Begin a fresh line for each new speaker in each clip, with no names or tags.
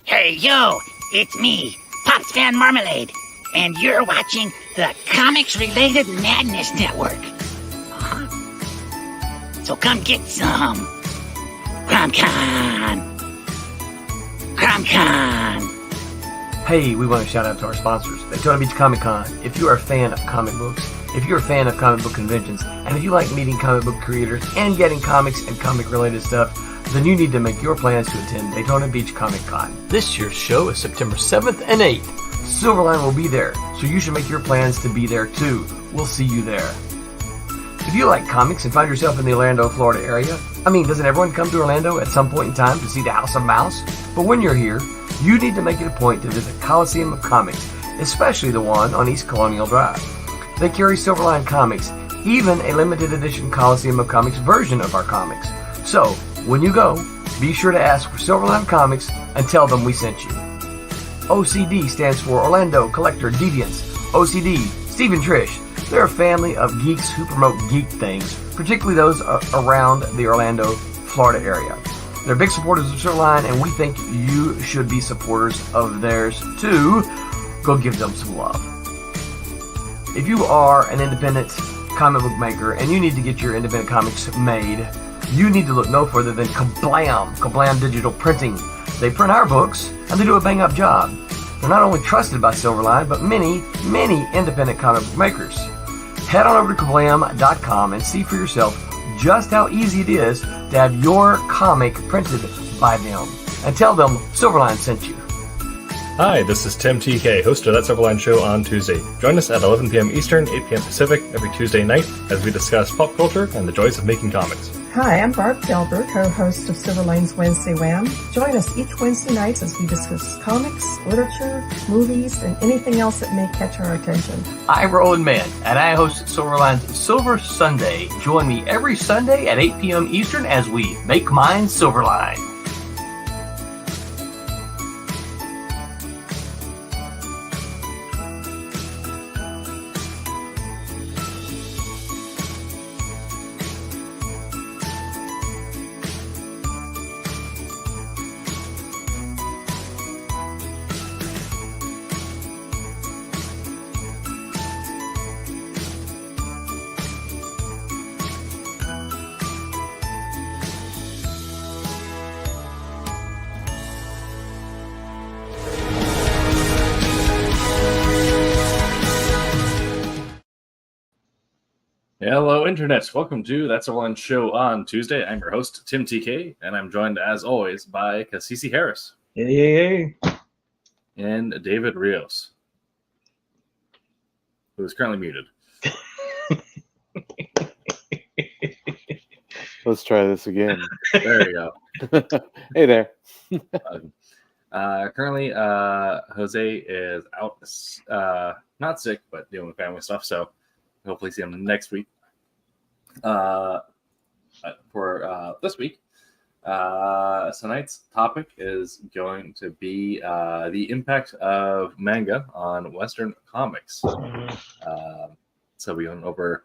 Hey, yo, it's me, Pops Fan Marmalade, and you're watching the Comics-Related Madness Network. So come get some. CromCon.
Hey, we want to shout out to our sponsors, Daytona Beach Comic Con. If you are a fan of comic books, if you're a fan of comic book conventions, and if you like meeting comic book creators and getting comics and comic-related stuff, then you need to make your plans to attend Daytona Beach Comic Con. This year's show is September 7th and 8th. Silverline will be there, so you should make your plans to be there too. We'll see you there. If you like comics and find yourself in the Orlando, Florida area, doesn't everyone come to Orlando at some point in time to see the House of Mouse? But when you're here, you need to make it a point to visit Coliseum of Comics, especially the one on East Colonial Drive. They carry Silverline comics, even a limited edition Coliseum of Comics version of our comics. So, when you go, be sure to ask for Silverline Comics and tell them we sent you. OCD stands for Orlando Collector Deviants. OCD, Steve and Trish. They're a family of geeks who promote geek things, particularly those around the Orlando, Florida area. They're big supporters of Silverline, and we think you should be supporters of theirs too. Go give them some love. If you are an independent comic book maker and you need to get your independent comics made, you need to look no further than Kablam Digital Printing. They print our books, and they do a bang-up job. They're not only trusted by Silverline, but many, many independent comic book makers. Head on over to kablam.com and see for yourself just how easy it is to have your comic printed by them. And tell them Silverline sent you.
Hi, this is Tim TK, host of That Silverline Show on Tuesday. Join us at 11 p.m. Eastern, 8 p.m. Pacific every Tuesday night as we discuss pop culture and the joys of making comics.
Hi, I'm Barb Gelber, co-host of Silverline's Wednesday Wham. Join us each Wednesday night as we discuss comics, literature, movies, and anything else that may catch our attention.
I'm Roland Mann, and I host Silverline's Silver Sunday. Join me every Sunday at 8 p.m. Eastern as we make mine Silverline.
Hello, Internet. Welcome to That's Silverline Show on Tuesday. I'm your host, Tim TK, and I'm joined, as always, by Cassisi Harris.
Hey.
And David Rios, who is currently muted.
Let's try this again.
There you go.
Hey there.
Currently, Jose is out, not sick, but dealing with family stuff, so hopefully see him next week. For this week, tonight's topic is going to be the impact of manga on Western comics. So we went over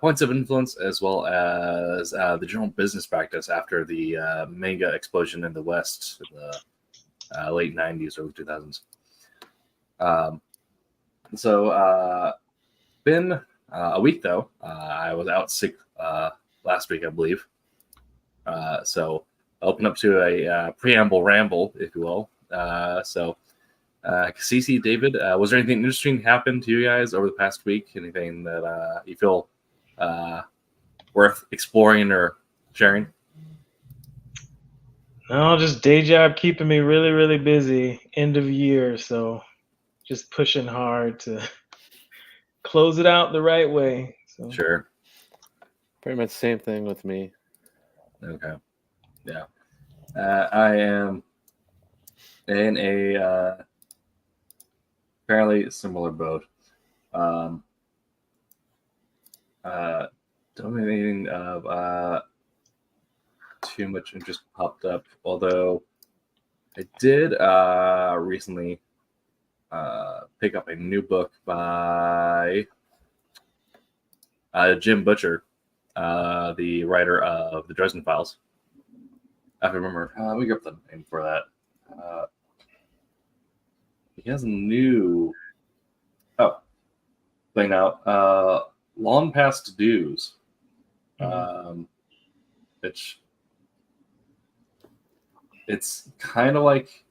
points of influence as well as the general business practice after the manga explosion in the West in the late 90s, early 2000s. Been a week, though. I was out sick last week, I believe. So I'll open up to a preamble ramble, if you will. Cassisi, David, was there anything interesting happen to you guys over the past week? Anything that you feel worth exploring or sharing?
No, just day job keeping me really, really busy. End of year, so just pushing hard to close it out the right way. So.
Sure.
Pretty much the same thing with me.
Okay. Yeah. I am in a fairly similar boat. Don't have anything of too much interest popped up, although I did recently pick up a new book by Jim Butcher, the writer of the Dresden Files. I have to remember. Let me grab the name for that. has a new thing out. Long Past Dues. Which it's kind of like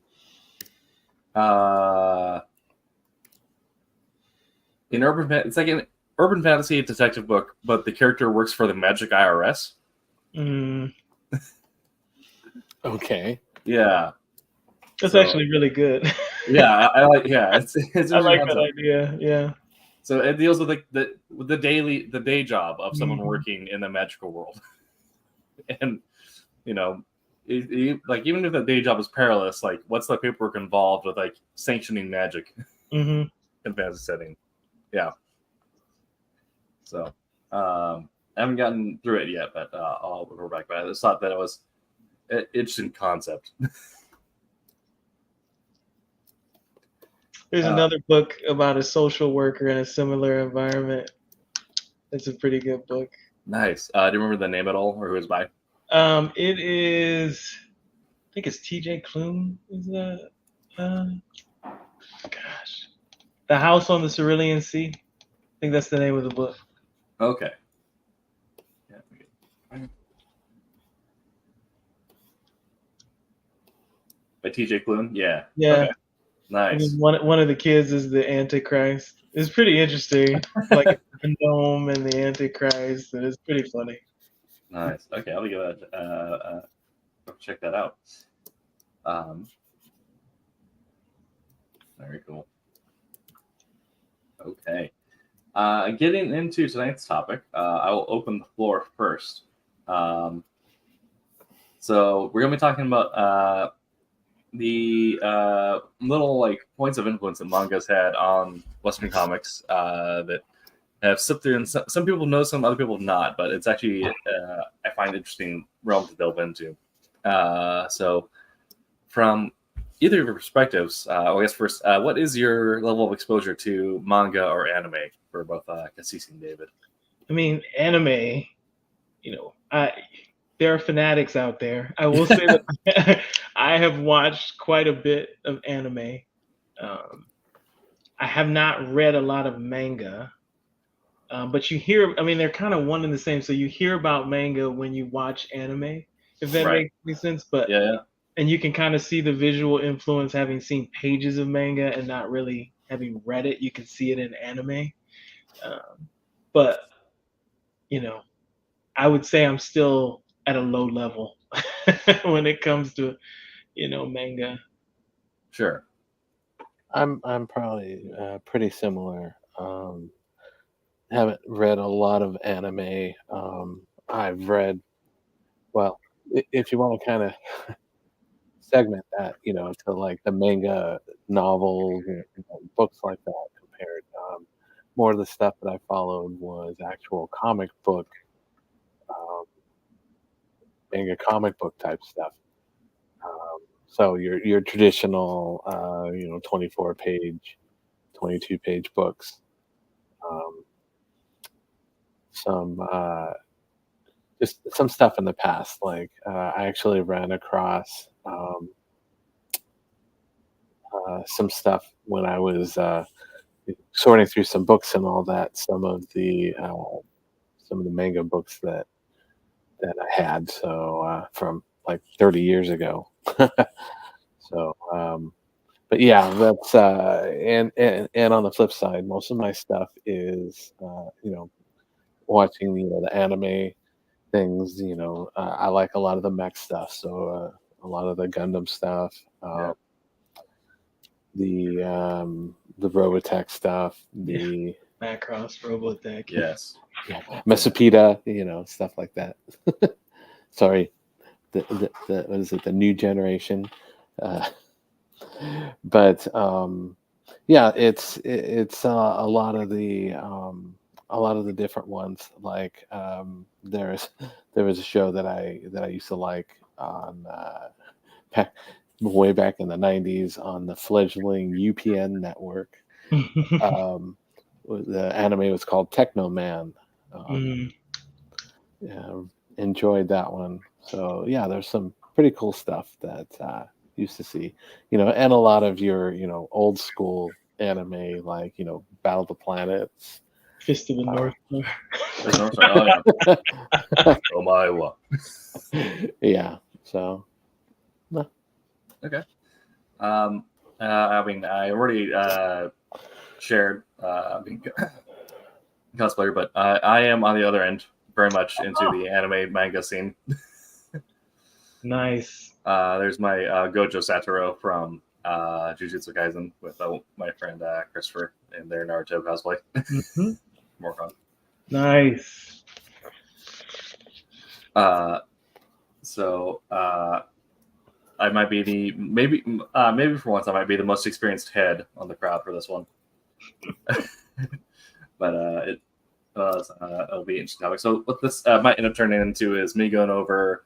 it's like an urban fantasy detective book, but the character works for the Magic IRS.
Okay.
Yeah,
That's actually really good.
yeah, I like. Yeah, it's
I like that idea. Yeah.
So it deals with the day job of someone
Mhm.
working in the magical world, and you know, like even if the day job is perilous, like what's the paperwork involved with like sanctioning magic
Mm-hmm.
in fantasy setting? Yeah. So I haven't gotten through it yet, but I'll go back. But I just thought that it was an interesting concept.
There's another book about a social worker in a similar environment. It's a pretty good book.
Nice. Do you remember the name at all, or who it's by?
It is, I think it's T.J. Klune. Is that? Gosh, The House on the Cerulean Sea. I think that's the name of the book.
Okay. Yeah. By T.J. Klune. Yeah.
Yeah.
Okay. Nice.
One of the kids is the Antichrist. It's pretty interesting, like a gnome and the Antichrist. And it's pretty funny.
Nice. Okay, I'll give that. Check that out. Very cool. Okay. Getting into tonight's topic, I will open the floor first. So we're gonna be talking about the little like points of influence that manga's had on Western comics that have slipped through, and some people know some, other people not, but it's actually I find interesting realm to delve into. So from either of your perspectives, I guess first, what is your level of exposure to manga or anime for both Kasisi and David?
I mean, anime, there are fanatics out there. I will say that I have watched quite a bit of anime. I have not read a lot of manga, but you hear, I mean, they're kind of one and the same. So you hear about manga when you watch anime, if that makes any sense. But
yeah.
And you can kind of see the visual influence having seen pages of manga and not really having read it. You can see it in anime. But, I would say I'm still at a low level when it comes to, manga.
Sure.
I'm probably pretty similar. Haven't read a lot of anime. I've read, well, if you want to kind of segment that, to like the manga novels, books like that compared. More of the stuff that I followed was actual comic book, manga comic book type stuff. So your traditional, 24-page, 22-page books. Just some stuff in the past. Like I actually ran across some stuff when I was sorting through some books and all that. Some of the manga books that I had. So from like 30 years ago. So, but yeah, that's and on the flip side, most of my stuff is watching the anime things. I like a lot of the mech stuff, so a lot of the Gundam stuff, the Robotech stuff, the
Macross, Robotech.
Yes.
Mesopeda, stuff like that. Sorry, the what is it? The new generation. But yeah, it's a lot of the different ones. Like there was a show that I used to like on way back in the 90s on the fledgling UPN network. The anime was called Techno Man. Yeah, enjoyed that one. So yeah, there's some pretty cool stuff that used to see, and a lot of your, old school anime, like, Battle of the Planets.
Fist of the North Star.
Oh, yeah. Oh, my, what?
Yeah, so. No.
Okay. I mean, I already shared being cosplayer, but I am on the other end, very much into the anime manga scene.
Nice.
There's my Gojo Satoru from Jujutsu Kaisen with my friend Christopher in their Naruto cosplay.
Mm-hmm.
More fun.
Nice.
So I might be maybe for once I might be the most experienced head on the crowd for this one. But it'll be an interesting topic. So what this might end up turning into is me going over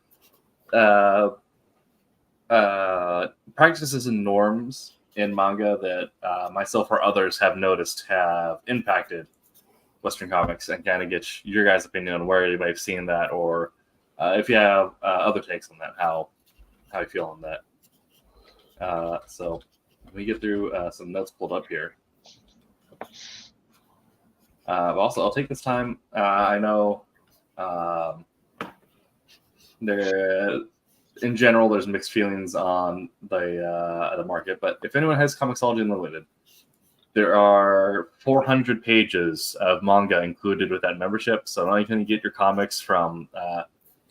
practices and norms in manga that myself or others have noticed have impacted Western comics, and kind of get your guys' opinion on where you might have seen that, or if you have other takes on that, how you feel on that. So let me get through some notes pulled up here. Also, I'll take this time. I know in general, there's mixed feelings on the market, but if anyone has Comixology Unlimited, there are 400 pages of manga included with that membership. So not only can you get your comics from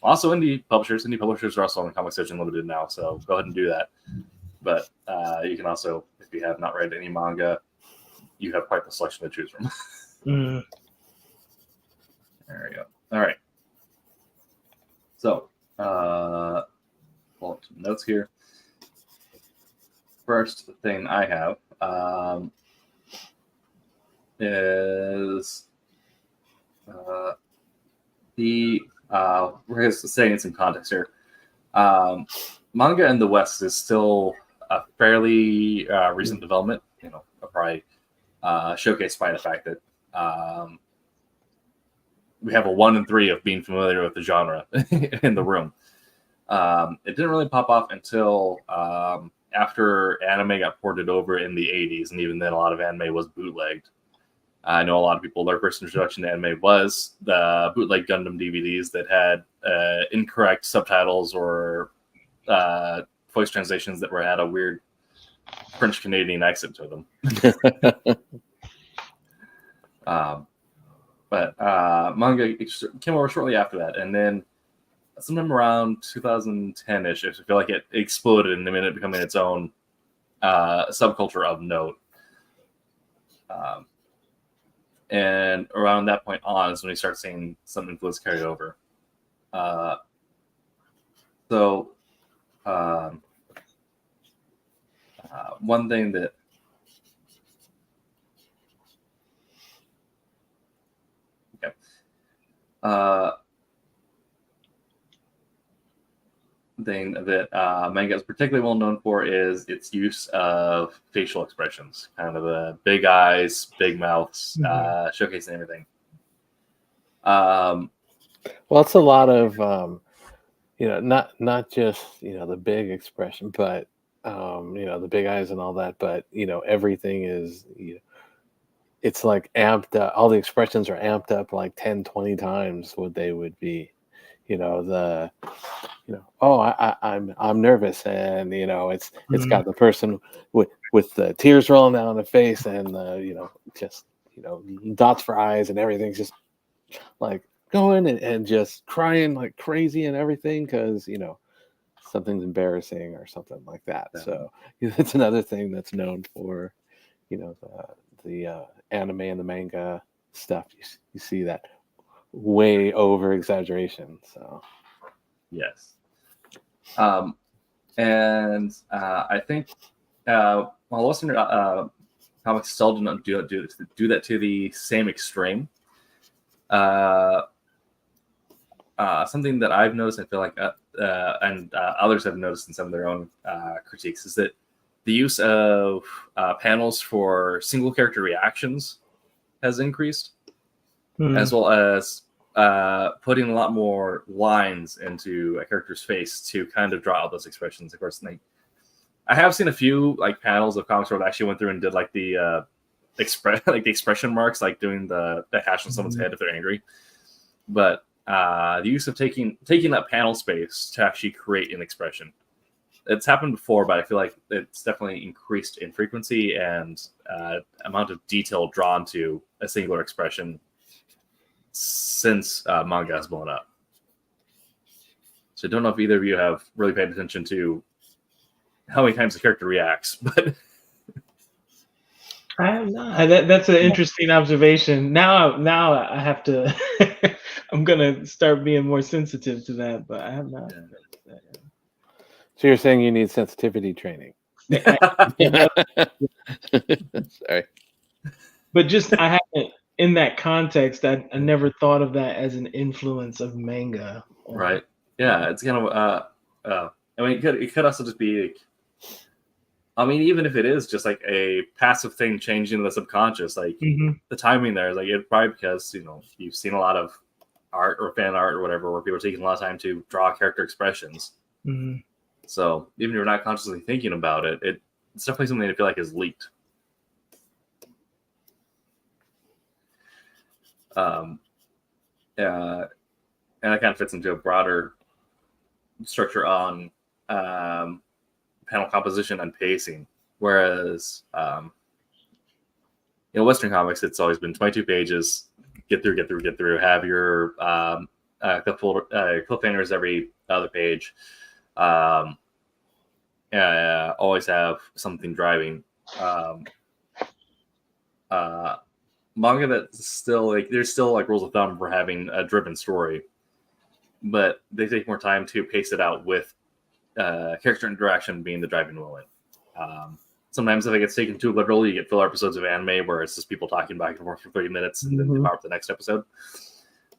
also indie publishers. Indie publishers are also on Comixology Unlimited now, so go ahead and do that. But you can also, if you have not read any manga, you have quite the selection to choose from.
Mm.
There we go. All right. So, pull up some notes here. First thing I have is we're just saying in some context here. Manga in the West is still a fairly recent development. Probably showcased by the fact that we have a 1 in 3 of being familiar with the genre in the room. It didn't really pop off until after anime got ported over in the 80s, and even then a lot of anime was bootlegged. I know a lot of people, their first introduction to anime was the bootleg Gundam DVDs that had incorrect subtitles or voice translations that had a weird French-Canadian accent to them. But manga came over shortly after that, and then sometime around 2010-ish, I feel like it exploded and ended up becoming its own subculture of note. And around that point on is when we start seeing some influence carry over. One thing that manga is particularly well known for is its use of facial expressions, kind of the big eyes, big mouths, showcasing everything.
Well, it's a lot of not just the big expression, but the big eyes and all that, but everything is it's like amped up. All the expressions are amped up like 10, 20 times what they would be. I'm nervous, and it's got the person with the tears rolling down the face, and just dots for eyes, and everything's just like going and just crying like crazy and everything because something's embarrassing or something like that. Yeah. So it's another thing that's known for the anime and the manga stuff. You see that way over exaggeration. So
yes. And I think while Western comics still do not do that to the same extreme, something that I've noticed, I feel like, and others have noticed in some of their own critiques, is that the use of panels for single character reactions has increased, as well as putting a lot more lines into a character's face to kind of draw out those expressions. Of course, I have seen a few like panels of comics where they actually went through and did like the expression marks, like doing the hash on someone's head if they're angry. But the use of taking that panel space to actually create an expression, it's happened before, but I feel like it's definitely increased in frequency and amount of detail drawn to a singular expression since manga has blown up. So I don't know if either of you have really paid attention to how many times the character reacts, but
I have not. That's an interesting observation. Now I have to. I'm gonna start being more sensitive to that, but I have not.
So you're saying you need sensitivity training? Sorry.
But just I haven't, in that context, I never thought of that as an influence of manga.
Right. Yeah, it's kind of I mean, it could also just be like, I mean, even if it is just like a passive thing changing the subconscious, like the timing there is like it probably because you've seen a lot of art or fan art or whatever where people are taking a lot of time to draw character expressions. So even if you're not consciously thinking about it, it's definitely something I feel like is leaked. And that kind of fits into a broader structure on panel composition and pacing. Whereas, Western comics, it's always been 22 pages, get through, have your cliffhangers every other page. Always have something driving. Manga that's still like there's still like rules of thumb for having a driven story, but they take more time to pace it out with character interaction being the driving moment. Sometimes if it gets taken too literally, you get filler episodes of anime where it's just people talking back and forth for 30 minutes and then power up the next episode.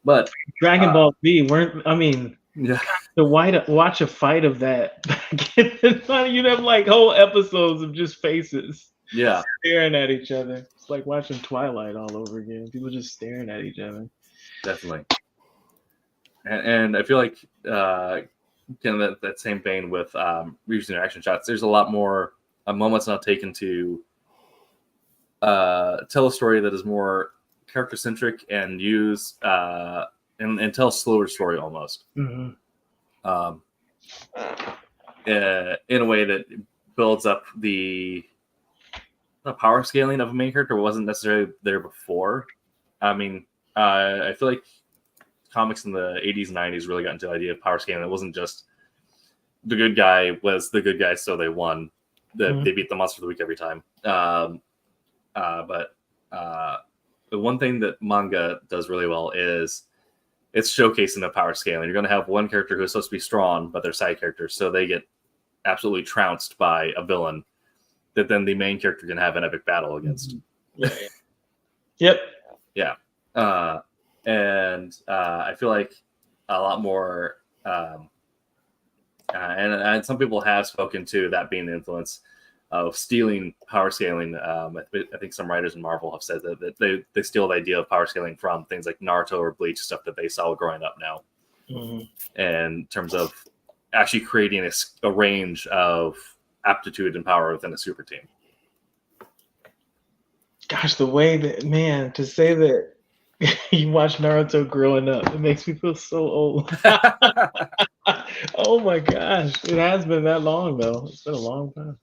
But
Dragon Ball Z to watch a fight of that back in the time, you'd have like whole episodes of just faces staring at each other. It's like watching Twilight all over again. People just staring at each other.
Definitely. And I feel like kind of that same vein with using action shots, there's a lot more moments not taken to tell a story that is more character centric and use and tell a slower story almost. In a way that builds up the power scaling of a main character wasn't necessarily there before. I mean, I feel like comics in the 80s and 90s really got into the idea of power scaling. It wasn't just the good guy was the good guy, so they won. They beat the monster of the week every time. But the one thing that manga does really well is it's showcasing the power scaling. You're going to have one character who's supposed to be strong, but they're side characters, so they get absolutely trounced by a villain that then the main character can have an epic battle against. And I feel like a lot more, and some people have spoken to that being the influence of stealing power scaling. I think some writers in Marvel have said that they steal the idea of power scaling from things like Naruto or Bleach, stuff that they saw growing up now. In terms of actually creating a range of aptitude and power within a super team.
Gosh, the way that, man, to say that you watch Naruto growing up, it makes me feel so old. Oh my gosh, it has been that long though. It's been a long time.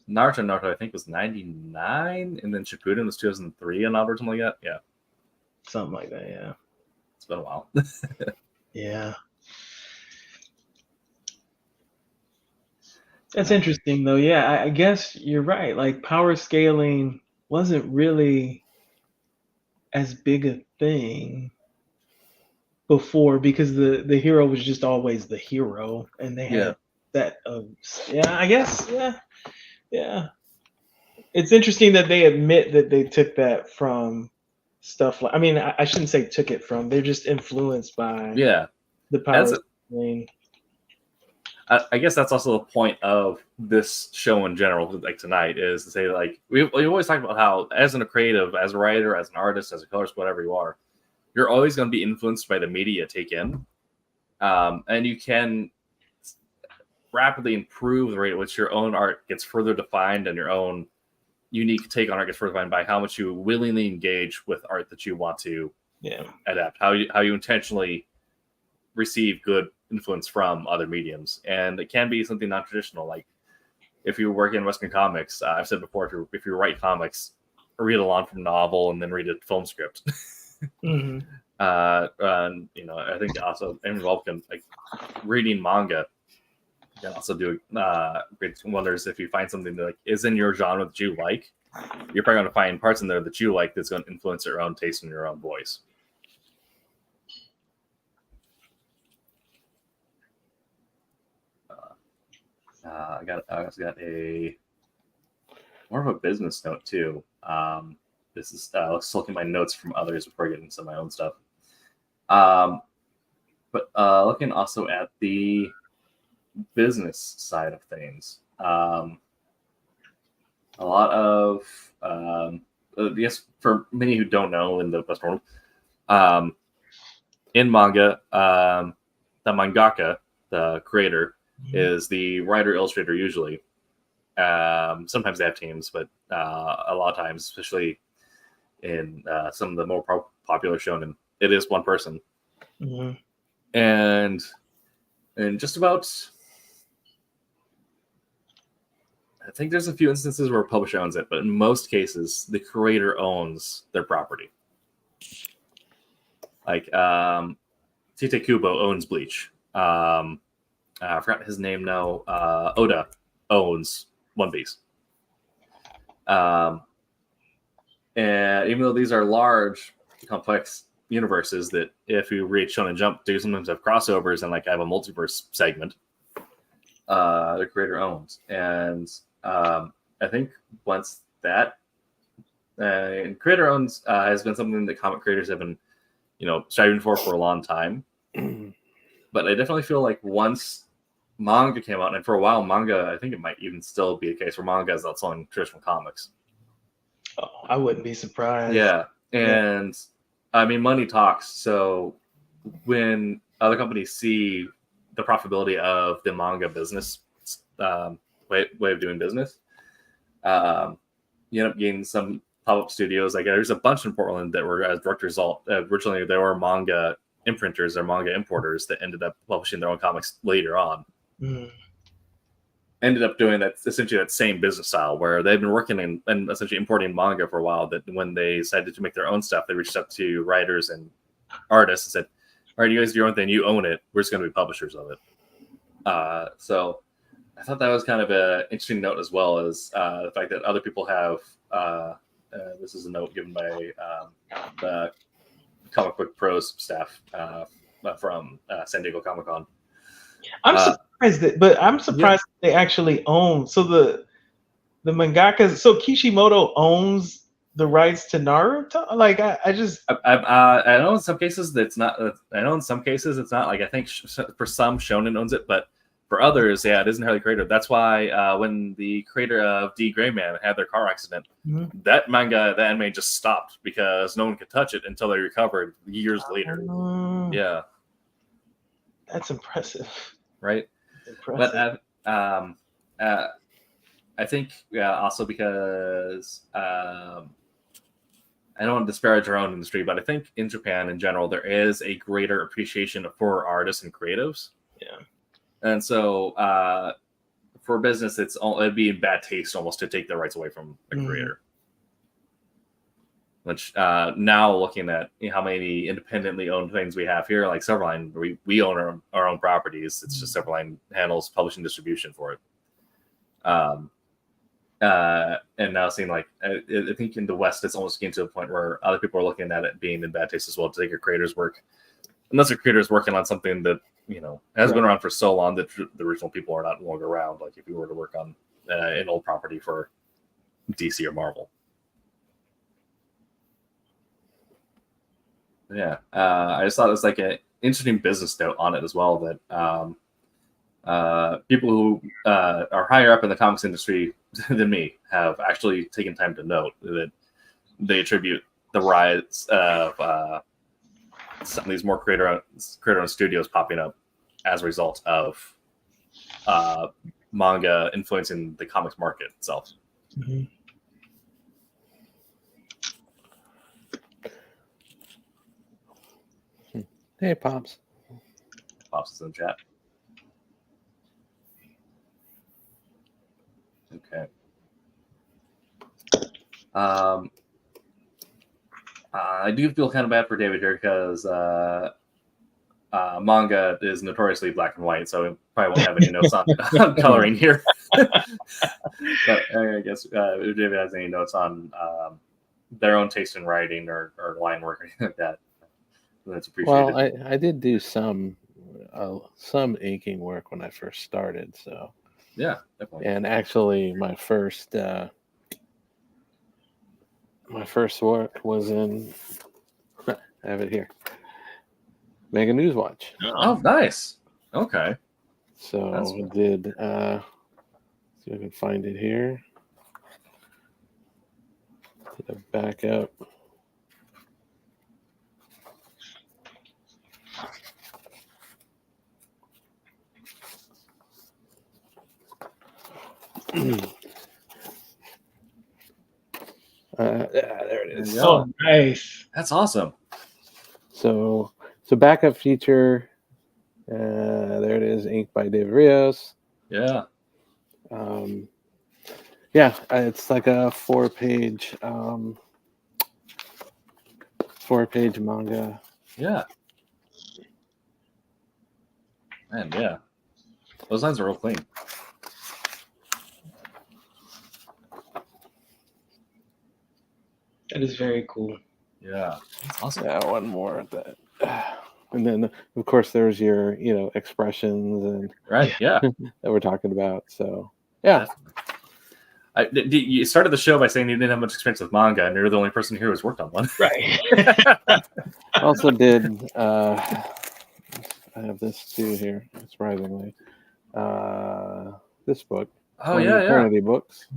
Naruto I think was 99, and then Shippuden was 2003 and or something like that.
Something like that. Yeah,
it's been a while.
Yeah. That's interesting, though. Yeah, I guess you're right. Like, power scaling wasn't really as big a thing before because the hero was just always the hero, and they had that. I guess. Yeah. It's interesting that they admit that they took that from stuff like. I mean, I shouldn't say took it from. They're just influenced by. The power scaling.
I guess that's also the point of this show in general, like tonight, is to say, like, we always talk about how, as a creative, as a writer, as an artist, as a colorist, whatever you are, you're always going to be influenced by the media you take in. And you can rapidly improve the rate at which your own art gets further defined and your own unique take on art gets further defined by how much you willingly engage with art that you want to adapt, how you intentionally receive good influence from other mediums. And it can be something non-traditional, like if you work in Western comics, I've said before, if you write comics, read a long form novel and then read a film script.
Mm-hmm.
And, I think also involved in like reading manga. You can also do great wonders if you find something that like is in your genre that you like. You're probably going to find parts in there that you like that's going to influence your own taste and your own voice. I also got a more of a business note too. This is just looking at my notes from others before I get into my own stuff. But looking also at the business side of things, a lot of yes, for many who don't know in the Western world, in manga, the mangaka, the creator, is the writer illustrator usually. Sometimes they have teams, but a lot of times, especially in some of the more popular shonen, it is one person.
Mm-hmm.
And just about, I think there's a few instances where a publisher owns it, but in most cases, the creator owns their property. Like Tite Kubo owns Bleach. I forgot his name now. Oda owns One Piece. And even though these are large, complex universes that if you read Shonen Jump do sometimes have crossovers and like have a multiverse segment, the creator owns. And I think once that creator owns has been something that comic creators have been, striving for a long time. But I definitely feel like once manga came out, and for a while manga, I think it might even still be a case where manga is outside traditional comics.
Oh, I wouldn't be surprised.
Yeah. And I mean, money talks. So when other companies see the profitability of the manga business way of doing business, you end up getting some pop-up studios. Like there's a bunch in Portland that were, as direct result, originally there were manga imprinters or manga importers that ended up publishing their own comics later on. Ended up doing that, essentially that same business style where they've been working and essentially importing manga for a while, that when they decided to make their own stuff, they reached out to writers and artists and said, all right, you guys do your own thing, you own it, we're just going to be publishers of it. So I thought that was kind of an interesting note, as well as the fact that other people have this is a note given by the Comic Book Pros staff from San Diego Comic-Con.
I'm surprised that they actually own. So the mangakas. So Kishimoto owns the rights to Naruto. Like I
know in some cases that's not. I know in some cases it's not. Like I think for some Shonen owns it, but for others, it isn't entirely creative. That's why when the creator of D. Gray Man had their car accident, that anime just stopped because no one could touch it until they recovered years later. Yeah.
That's impressive.
Right? Impressive. But I think also because I don't want to disparage our own industry, but I think in Japan in general there is a greater appreciation for artists and creatives.
Yeah. And
so for business, it'd be in bad taste almost to take the rights away from a creator. Which now looking at how many independently owned things we have here, like Silverline, we own our own properties. It's just Silverline handles publishing distribution for it. And now seeing like I think in the West, it's almost getting to a point where other people are looking at it being in bad taste as well, to take a creator's work, unless a creator is working on something that has been around for so long that the original people are not no longer around. Like if you were to work on an old property for DC or Marvel. Yeah, I just thought it was like an interesting business note on it as well, that people who are higher up in the comics industry than me have actually taken time to note that they attribute the rise of some of these more creator-owned studios popping up as a result of manga influencing the comics market itself.
Mhm.
Hey, Pops.
Pops is in the chat. Okay. I do feel kind of bad for David here because manga is notoriously black and white, so we probably won't have any notes on, on coloring here. But I guess if David has any notes on their own taste in writing or line work or anything like that, that's appreciated.
Well, I did do some inking work when I first started, so
yeah, definitely.
and actually my first work was in I have it here, Mega News Watch.
Oh, nice. Okay.
So
That's
I did see if I can find it here. Did a backup. There it is.
Oh, nice.
That's awesome.
So backup feature. There it is, ink by David Rios.
Yeah.
Yeah, it's like a four-page manga.
Yeah. Man, yeah. Those lines are real clean.
That is very cool.
Yeah. That's awesome.
Yeah, one more of that. And then, of course, there's your, expressions and
Right. Yeah.
that we're talking about. So, yeah.
You started the show by saying you didn't have much experience with manga, and you're the only person here who's worked on one.
Right.
Also did, I have this too here, surprisingly. This book.
Oh, yeah.
Eternity Books.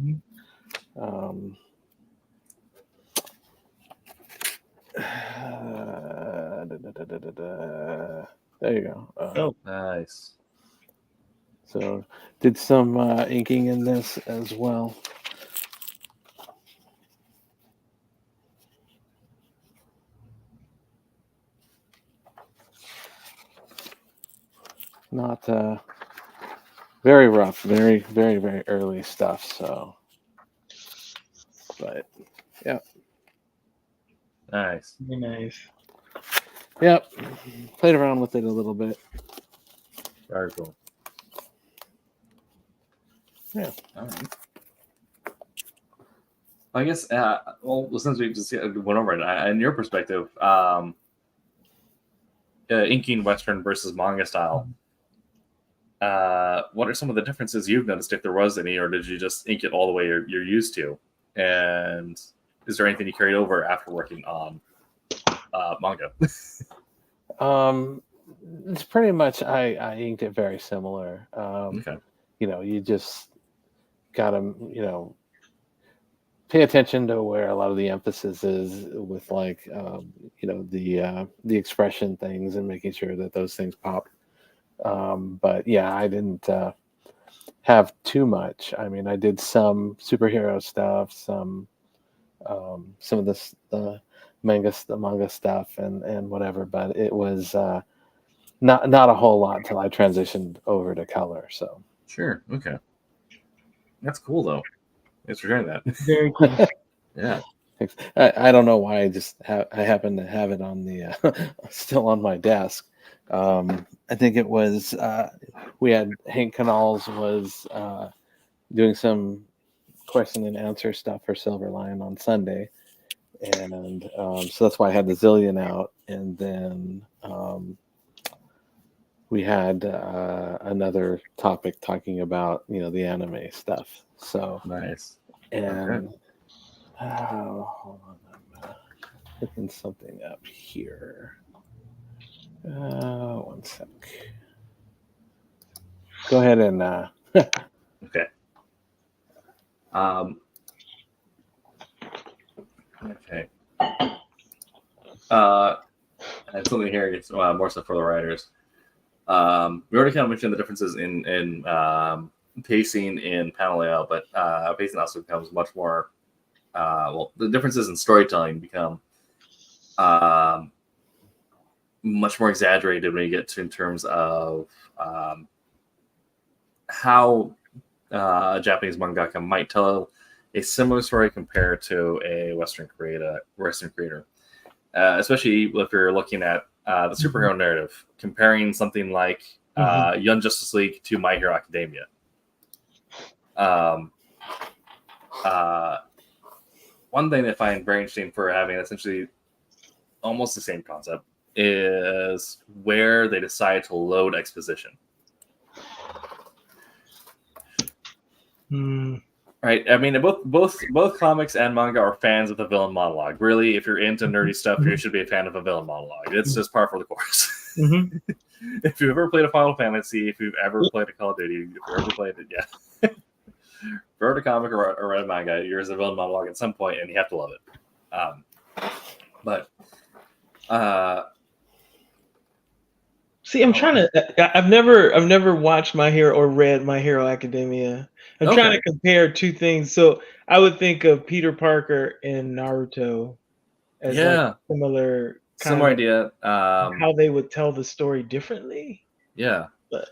There you go.
Nice.
So did some inking in this as well. Not very rough, very, very, very early stuff. So, but yeah.
Nice.
Very nice.
Yep. Played around with it a little bit.
Very cool.
Yeah.
All right. I guess, well, since we just went over it, in your perspective, inking Western versus manga style, what are some of the differences you've noticed, if there was any, or did you just ink it all the way you're used to? And is there anything you carried over after working on manga?
It's pretty much, I inked it very similar.
Okay.
You just gotta, pay attention to where a lot of the emphasis is with the expression things and making sure that those things pop. But yeah, I didn't have too much. I mean, I did some superhero stuff, some of the manga stuff and whatever, but it was not a whole lot until I transitioned over to color. So
Sure. Okay. That's cool, though. Thanks for sharing that.
Very cool.
Yeah.
I don't know why I happen to have it on the still on my desk. I think it was we had Hank Canals was doing some question and answer stuff for Silverline on Sunday, and so that's why I had the Zillion out, and then we had another topic talking about the anime stuff. So
Nice.
and hold on, I'm looking something up here. One sec. Go ahead and
Okay. Okay. I have something here. It's more stuff for the writers. We already kind of mentioned the differences in pacing in panel layout, but pacing also becomes much more. The differences in storytelling become much more exaggerated when you get to in terms of how a Japanese mangaka might tell a similar story compared to a Western creator, especially if you're looking at the superhero narrative, comparing something like Young Justice League to My Hero Academia. One thing that I find very interesting for having essentially almost the same concept is where they decide to load exposition. Right. I mean, both comics and manga are fans of the villain monologue. Really, if you're into nerdy stuff, you should be a fan of a villain monologue. It's just par for the course. If you've ever played a Final Fantasy, if you've ever played a Call of Duty, if you've ever played it, yeah. Read a comic or read a manga, there's a villain monologue at some point, and you have to love it.
See, I'm trying to. I've never watched My Hero or read My Hero Academia. I'm trying to compare two things. So I would think of Peter Parker and Naruto as like similar
idea.
How they would tell the story differently.
Yeah,
but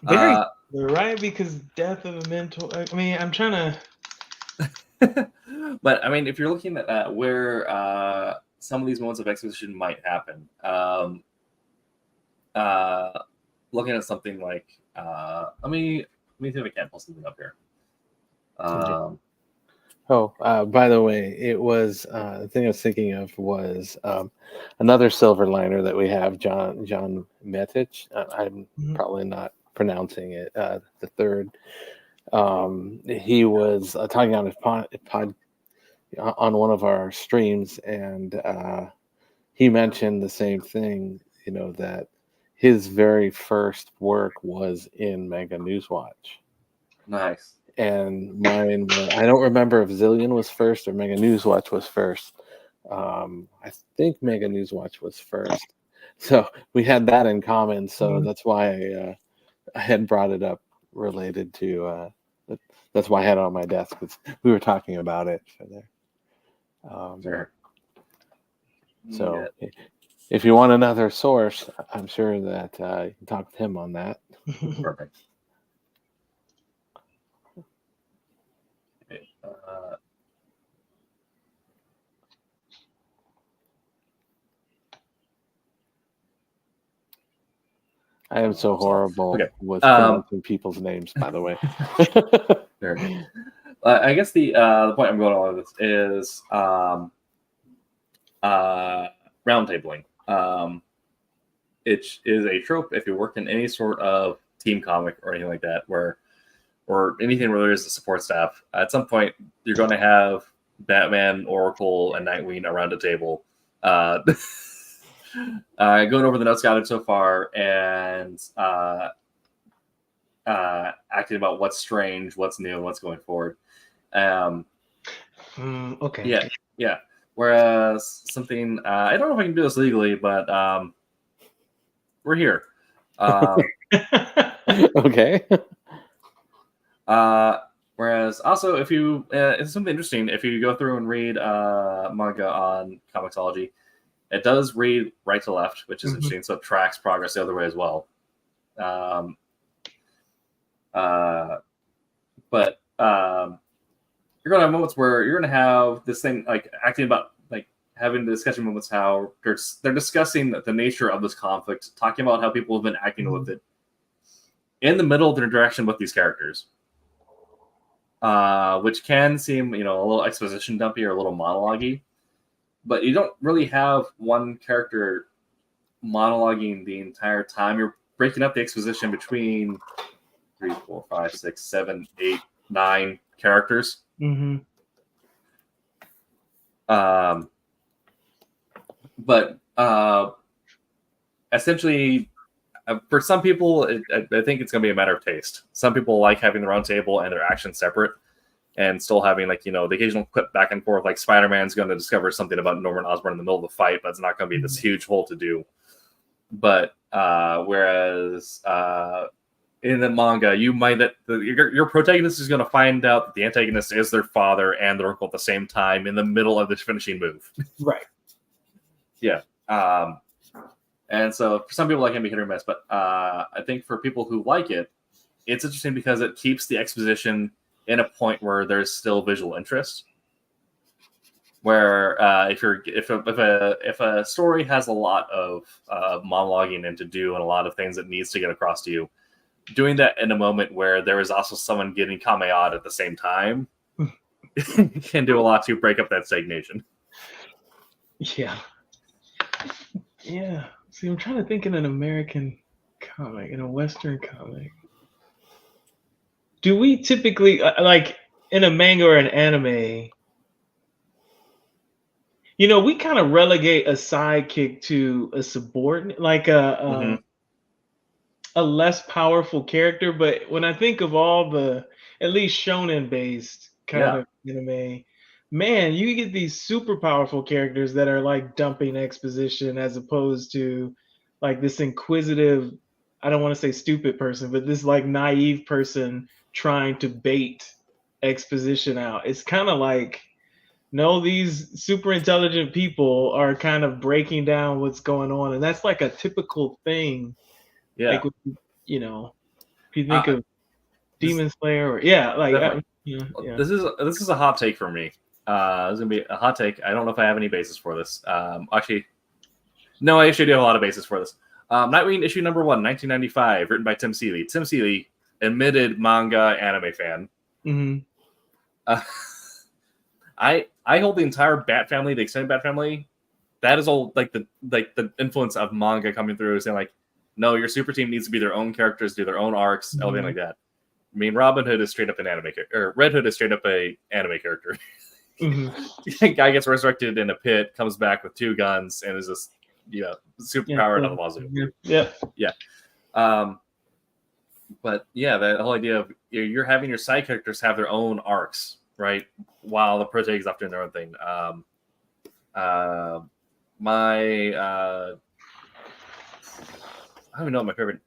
very right, because death of a mentor. I mean, I'm trying to.
But I mean, if you're looking at where some of these moments of exposition might happen, looking at something like let me see if I can't pull something up here.
By the way, it was the thing I was thinking of was another Silverliner that we have, John Metich. I'm probably not pronouncing it. The third, he was talking on his pod on one of our streams, and he mentioned the same thing. You know, that his very first work was in Manga Newswatch.
Nice.
And mine, I don't remember if Zillion was first or Mega Newswatch was first. I think Mega Newswatch was first. So we had that in common. So that's why I had brought it up related to, that's why I had it on my desk, because we were talking about it for there.
Sure.
So if you want another source, I'm sure that you can talk with him on that.
Perfect.
I am so horrible with pronouncing people's names, by the way.
Sure. I guess the point I'm going on with this is roundtabling. It is a trope if you work in any sort of team comic or anything like that, or anything where there is a support staff. At some point, you're going to have Batman, Oracle, and Nightwing around a table, going over the notes gathered so far and acting about what's strange, what's new, and what's going forward.
Okay.
Yeah. Whereas something, I don't know if I can do this legally, but we're here.
Okay.
Whereas also, if you, it's something interesting, if you go through and read manga on Comixology, it does read right to left, which is interesting. So it tracks progress the other way as well. But you're going to have moments where you're going to have this thing like acting about, like having the discussion moments, how they're discussing the nature of this conflict, talking about how people have been acting with it in the middle of their interaction with these characters, which can seem, a little exposition dumpy or a little monologue-y, but you don't really have one character monologuing the entire time. You're breaking up the exposition between 3, 4, 5, 6, 7, 8, 9 characters. But essentially, for some people, I think it's going to be a matter of taste. Some people like having their own table and their actions separate, and still having the occasional quip back and forth, like Spider-Man's going to discover something about Norman Osborn in the middle of the fight, but it's not going to be this huge whole to do. But whereas in the manga, you might your protagonist is going to find out that the antagonist is their father and their uncle at the same time in the middle of this finishing move.
Right.
Yeah. And so for some people that can be hit or miss, but I think for people who like it, it's interesting because it keeps the exposition in a point where there's still visual interest. Where if a story has a lot of monologuing and to do and a lot of things it needs to get across to you, doing that in a moment where there is also someone getting kame'd at the same time can do a lot to break up that stagnation.
Yeah. Yeah. See, I'm trying to think in an American comic, in a Western comic. Do we typically, like in a manga or an anime, you know, we kind of relegate a sidekick to a subordinate, like a less powerful character. But when I think of all the, at least shonen-based kind of anime, man, you get these super powerful characters that are like dumping exposition as opposed to like this inquisitive, I don't want to say stupid person, but this like naive person trying to bait exposition out. It's kind of like, no, these super intelligent people are kind of breaking down what's going on. And that's like a typical thing.
Yeah.
Like, you know, if you think of Demon Slayer or, like,
This is a hot take for me. This is going to be a hot take. I don't know if I have any basis for this. Actually, no, I actually do have a lot of basis for this. Nightwing issue number 1, 1995, written by Tim Seeley. Tim Seeley, admitted manga anime fan.
Mm-hmm.
I hold the entire Bat family, the extended Bat family. That is all like the influence of manga coming through, saying like, no, your super team needs to be their own characters, do their own arcs, everything like that. I mean, Robin Hood is straight up an anime character, or Red Hood is straight up a anime character.
Mm-hmm.
Guy gets resurrected in a pit, comes back with 2 guns, and is just super powered on the wazoo.
Yeah.
But yeah, that whole idea of you're having your side characters have their own arcs, right? While the protagonists off doing their own thing. I don't even know what my favorite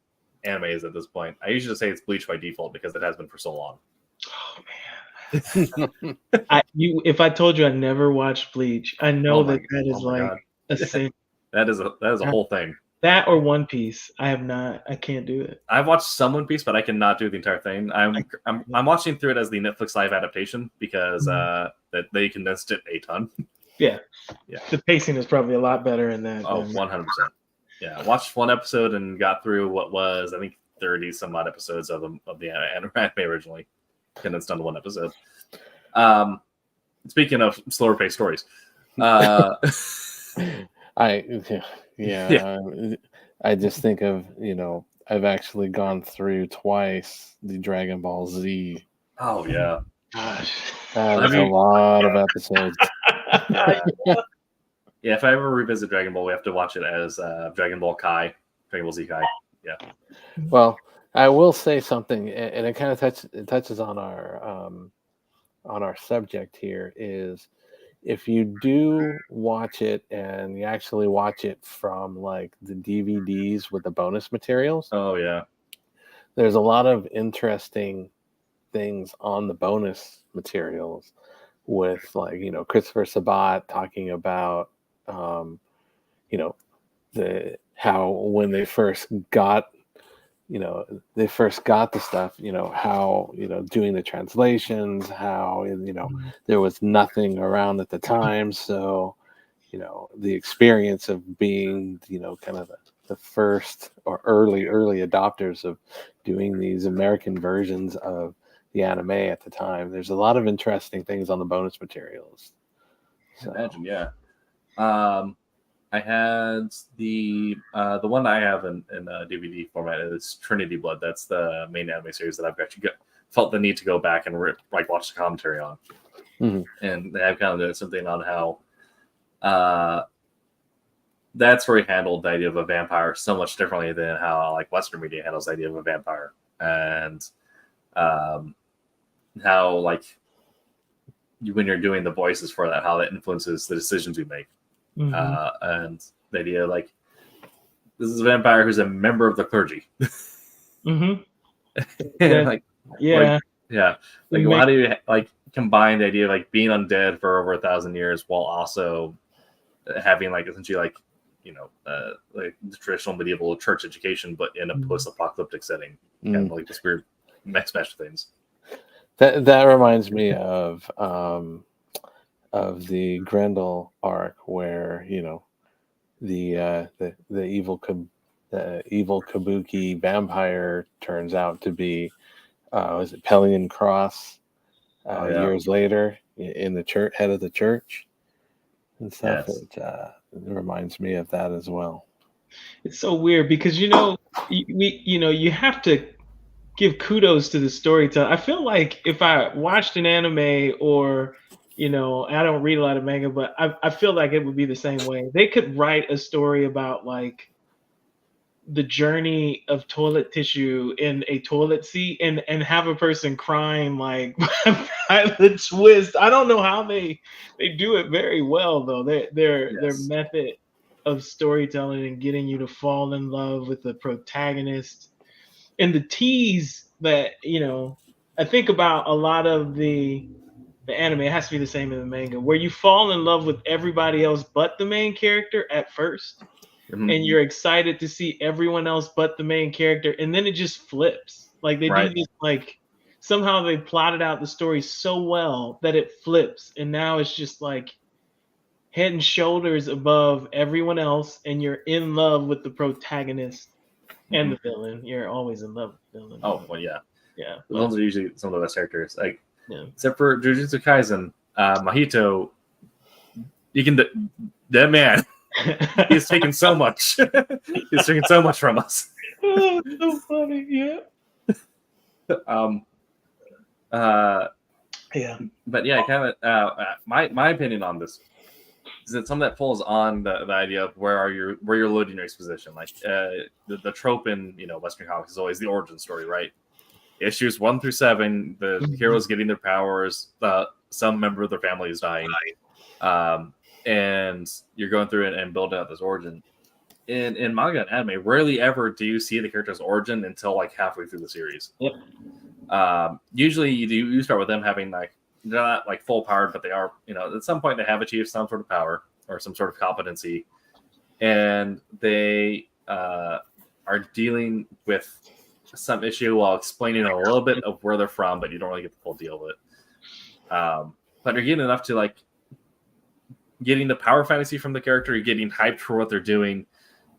anime is at this point. I usually just say it's Bleach by default because it has been for so long.
Oh man. If I told you I never watched Bleach, I know that is like a sin.
That is a whole thing.
That or One Piece. I can't do it.
I've watched some One Piece, but I cannot do the entire thing. I'm watching through it as the Netflix live adaptation because that they condensed it a ton.
Yeah. The pacing is probably a lot better in that.
Oh, 100%. Yeah, I watched one episode and got through what was, I think, 30 some odd episodes of the anime originally, condensed onto one episode. Speaking of slower paced stories,
I just think of, I've actually gone through twice the Dragon Ball Z.
Oh yeah,
gosh,
that's a lot of episodes.
Yeah, if I ever revisit Dragon Ball, we have to watch it as Dragon Ball Z Kai. Yeah.
Well, I will say something, and it kind of touches on our subject here. Is if you do watch it and you actually watch it from like the DVDs with the bonus materials.
Oh yeah.
There's a lot of interesting things on the bonus materials with like, Christopher Sabat talking about, how when they first got the stuff, how, doing the translations, how, there was nothing around at the time. So, the experience of being, kind of the first or early adopters of doing these American versions of the anime at the time. There's a lot of interesting things on the bonus materials.
So. Imagine, yeah. I had the one I have in DVD format is Trinity Blood. That's the main anime series that I've actually felt the need to go back and watch the commentary on.
Mm-hmm.
And they have kind of done something on how that's where he handled the idea of a vampire so much differently than how like Western media handles the idea of a vampire, and how like when you're doing the voices for that, how that influences the decisions we make.
Mm-hmm.
And the idea like this is a vampire who's a member of the clergy.
Mm-hmm.
Like,
Yeah.
yeah. Like, how do you like combine the idea of like being undead for over 1,000 years while also having like essentially like, you know, like the traditional medieval church education, but in a post-apocalyptic setting, kind of like this weird mix of things.
That reminds me of the Grendel arc, where, you know, the evil kabuki vampire turns out to be was it Pelion Cross years later in the church, head of the church and stuff.
Yes.
It reminds me of that as well.
It's so weird because, you know, you have to give kudos to the storytelling. I feel like if I watched an anime, or, you know, I don't read a lot of manga, but I feel like it would be the same way. They could write a story about like the journey of toilet tissue in a toilet seat and have a person crying like by the twist. I don't know how they do it very well though. Their method of storytelling and getting you to fall in love with the protagonist, and the tease that, you know, I think about a lot of the anime. It has to be the same in the manga, where you fall in love with everybody else but the main character at first. And you're excited to see everyone else but the main character, and then it just flips. Like they do this, like somehow they plotted out the story so well that it flips, and now it's just like head and shoulders above everyone else, and you're in love with the protagonist and the villain. You're always in love with the villain.
Oh well, yeah.
Well,
those are usually some of the best characters. Like, except for Jujutsu Kaisen, Mahito, you can that man. He's taken so much. He's taken so much from us.
Oh, it's so funny, yeah.
But yeah, kind of. My opinion on this is that some of that falls on the idea of where you're loading your exposition. Like the trope in, you know, Western comics is always the origin story, right? Issues 1 through 7, the heroes getting their powers. Some member of their family is dying. And you're going through it and building out this origin. In manga and anime, rarely ever do you see the character's origin until like halfway through the series. Usually you start with them having like, they're not like full powered, but they are, you know, at some point they have achieved some sort of power or some sort of competency, and they are dealing with some issue while explaining a little bit of where they're from, but you don't really get the full deal of it. But you're getting enough to like getting the power fantasy from the character, you're getting hyped for what they're doing,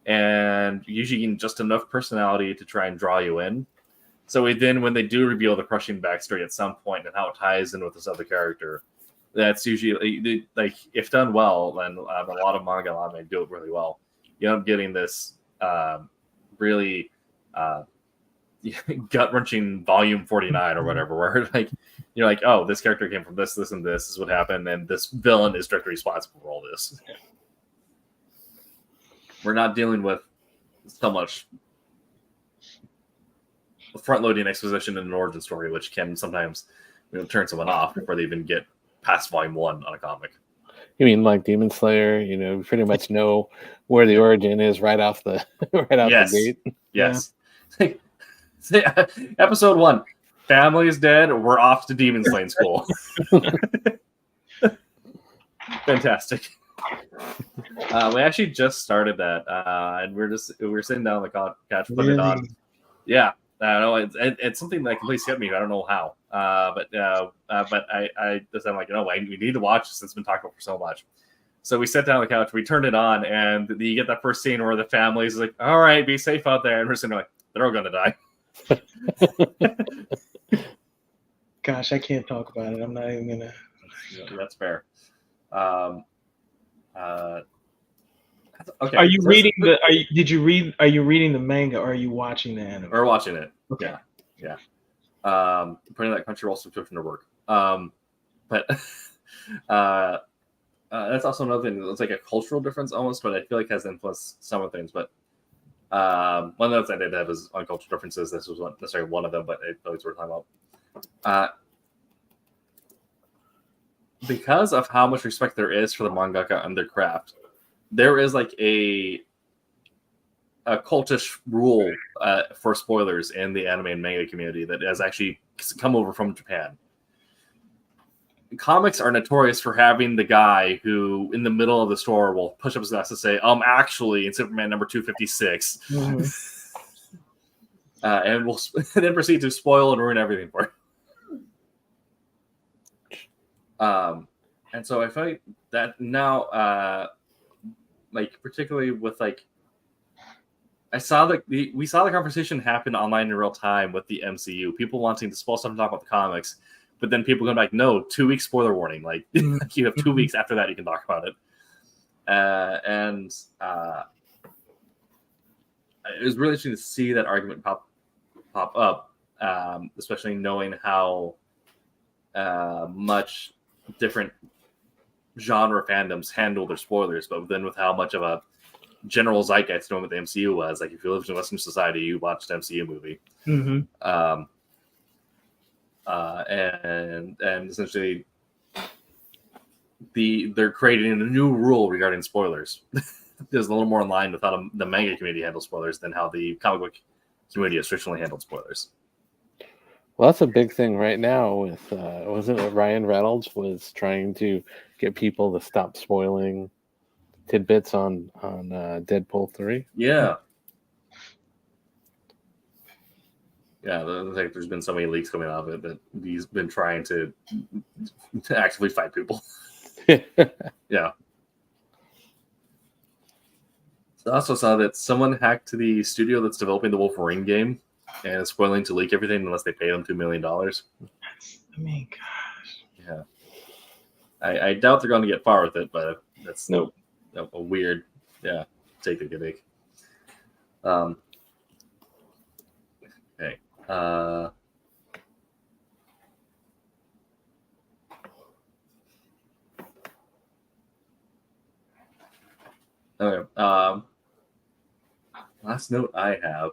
and usually getting just enough personality to try and draw you in. So then when they do reveal the crushing backstory at some point and how it ties in with this other character, that's usually, like, if done well, and a lot of manga and anime do it really well, you end up getting this really gut-wrenching volume 49 or whatever, where like you're like, oh, this character came from this, and this is what happened, and this villain is directly responsible for all this. We're not dealing with so much front-loading exposition in an origin story, which can sometimes, you know, turn someone off before they even get past volume 1 on a comic.
You mean like Demon Slayer? You know, pretty much know where the origin is right off the the gate.
Yes. Yeah. Episode 1. Family is dead. We're off to Demon Slaying school. Fantastic. We actually just started that, and we were sitting down on the couch, putting it on. Yeah, I know it's something that completely skipped me. I don't know how, but I just, I'm like, no, we need to watch this. It's been talked about for so much. So we sat down on the couch, we turned it on, and you get that first scene where the family is like, all right, be safe out there, and we're sitting there like, they're all gonna die.
Gosh, I can't talk about it. I'm not even gonna.
Yeah, that's fair. Okay.
Are you reading the? Are you reading the manga, or are you watching the anime?
We're watching it.
Okay.
Yeah. Putting that Crunchyroll subscription to work. But that's also another thing. It's like a cultural difference almost, but I feel like has influenced some of the things. But one of the things I did have is on cultural differences. This was not necessarily one of them, but it's always worth talking about. Because of how much respect there is for the mangaka and their craft, there is like a a cultish rule for spoilers in the anime and manga community that has actually come over from Japan. Comics are notorious for having the guy who, in the middle of the store, will push up his glass to say, actually, in Superman number 256, and will then proceed to spoil and ruin everything for you. And so I feel like that now, like particularly with like, we saw the conversation happen online in real time with the MCU. People wanting to spoil stuff and talk about the comics, but then people going like, no, 2 weeks spoiler warning. Like you have 2 weeks after that you can talk about it. And it was really interesting to see that argument pop up, especially knowing how much different genre fandoms handle their spoilers, but then with how much of a general zeitgeist knowing what the MCU was. Like, if you lived in Western society, you watched an MCU movie. And essentially they're creating a new rule regarding spoilers. There's a little more in line with how the manga community handles spoilers than how the comic book community has traditionally handled spoilers.
Well, that's a big thing right now with, wasn't it Ryan Reynolds was trying to get people to stop spoiling tidbits on Deadpool 3?
Yeah. Yeah, there's been so many leaks coming out of it that he's been trying to actively fight people. Yeah. So I also saw that someone hacked the studio that's developing the Wolverine game and is spoiling to leak everything unless they pay them $2 million.
I mean, gosh.
Yeah. I doubt they're going to get far with it, but that's a weird, take the gimmick. Okay. Okay. Last note I have,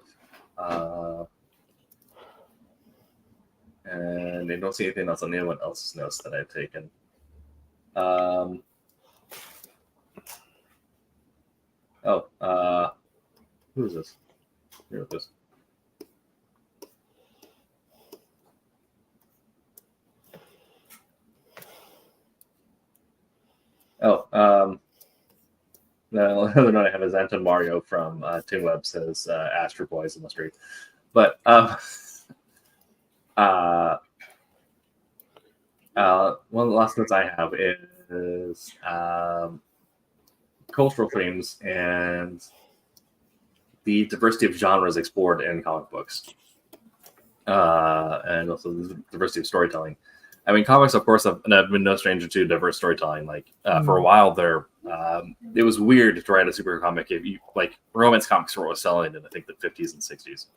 and I don't see anything else on anyone else's notes that I've taken. Who is this? Here with this. The other note I have is Anton Mario from Tim Webb says Astro Boys in the street. But one of the last notes I have is cultural themes and the diversity of genres explored in comic books, and also the diversity of storytelling. I mean, comics, of course, have been no stranger to diverse storytelling. Like for a while there, it was weird to write a superhero comic if you like romance comics were selling in I think the 50s and 60s.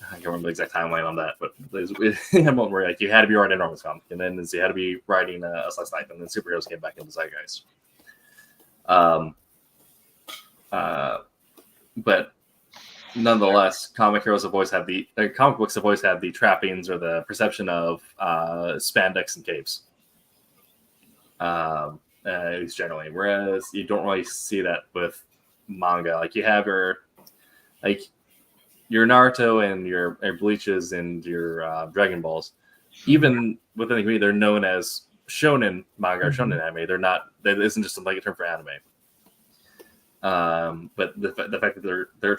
I can't remember the exact timeline on that, but it had a moment where like you had to be writing a romance comic, and then you had to be writing a slice life, and then superheroes came back into the zeitgeist. But nonetheless, comic books have always had the trappings or the perception of spandex and capes, at least generally. Whereas you don't really see that with manga. Like you have your Naruto and your Bleaches and your Dragon Balls. Even within the community, they're known as shonen manga or shonen anime. They're not. That isn't just like a term for anime. But the fact that they're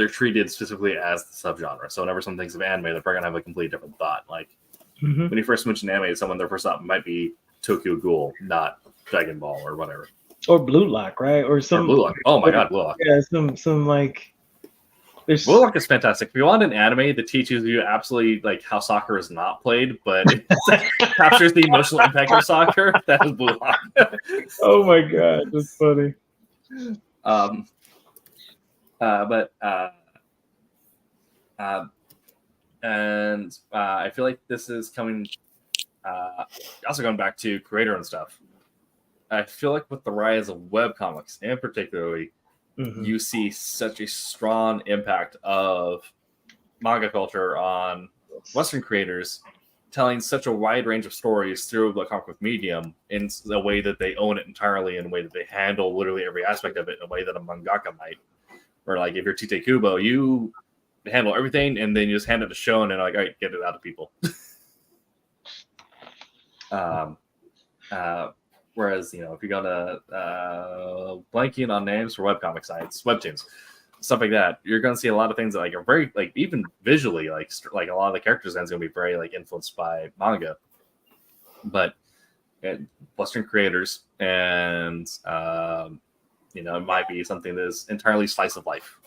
treated specifically as the subgenre. So whenever someone thinks of anime, they're probably gonna have a completely different thought. Like when you first mention anime to someone, their first thought might be Tokyo Ghoul, not Dragon Ball or whatever.
Or Blue Lock, right? Or
Blue Lock. Oh my god, Blue Lock.
Yeah, some like.
Blue Lock is fantastic. If you want an anime that teaches you absolutely like how soccer is not played, but it captures the emotional impact of soccer, that is Blue Lock.
Oh my god, that's funny.
And I feel like this is coming. Also going back to creator and stuff. I feel like with the rise of webcomics, and particularly, you see such a strong impact of manga culture on Western creators telling such a wide range of stories through the comic book medium in a way that they own it entirely, in a way that they handle literally every aspect of it in a way that a mangaka might. Or like if you're Tite Kubo, you handle everything and then you just hand it to Shonen and like, all right, get it out to people. Whereas, if you're gonna blanking on names for webcomic sites, webtoons, stuff like that, you're gonna see a lot of things that like are very like even visually like a lot of the character design is gonna be very like influenced by manga, but Western creators, and it might be something that is entirely slice of life.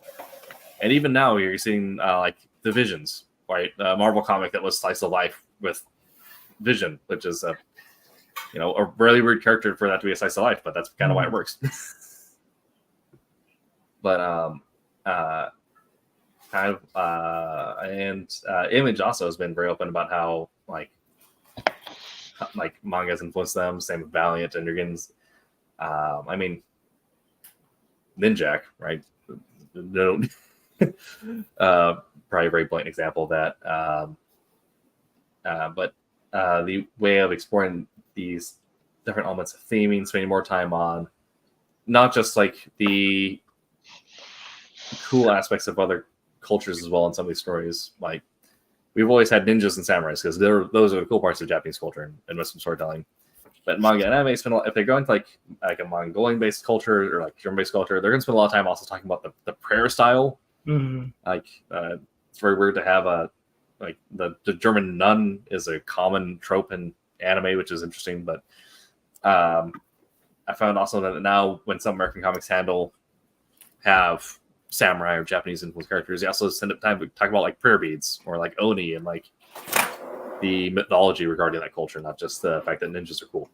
And even now you're seeing like the Visions, right? A Marvel comic that was slice of life with Vision, which is a really weird character for that to be a slice of life, but that's kind of why it works. But Image also has been very open about how like manga has influenced them. Same with Valiant and Jurgens. I mean, Ninjak, right? No, probably a very blatant example of that. But the way of exploring these different elements of theming, spending more time on not just like the cool aspects of other cultures as well in some of these stories. Like we've always had ninjas and samurais because those are the cool parts of Japanese culture and Western storytelling. But manga and anime if they're going to like a Mongolian based culture or like German based culture, they're going to spend a lot of time also talking about the prayer style. Mm-hmm. Like it's very weird to have like the German nun is a common trope in anime, which is interesting. But I found also that now when some American comics have samurai or Japanese influenced characters, they also spend time to talk about like prayer beads or like oni and like the mythology regarding that culture, not just the fact that ninjas are cool.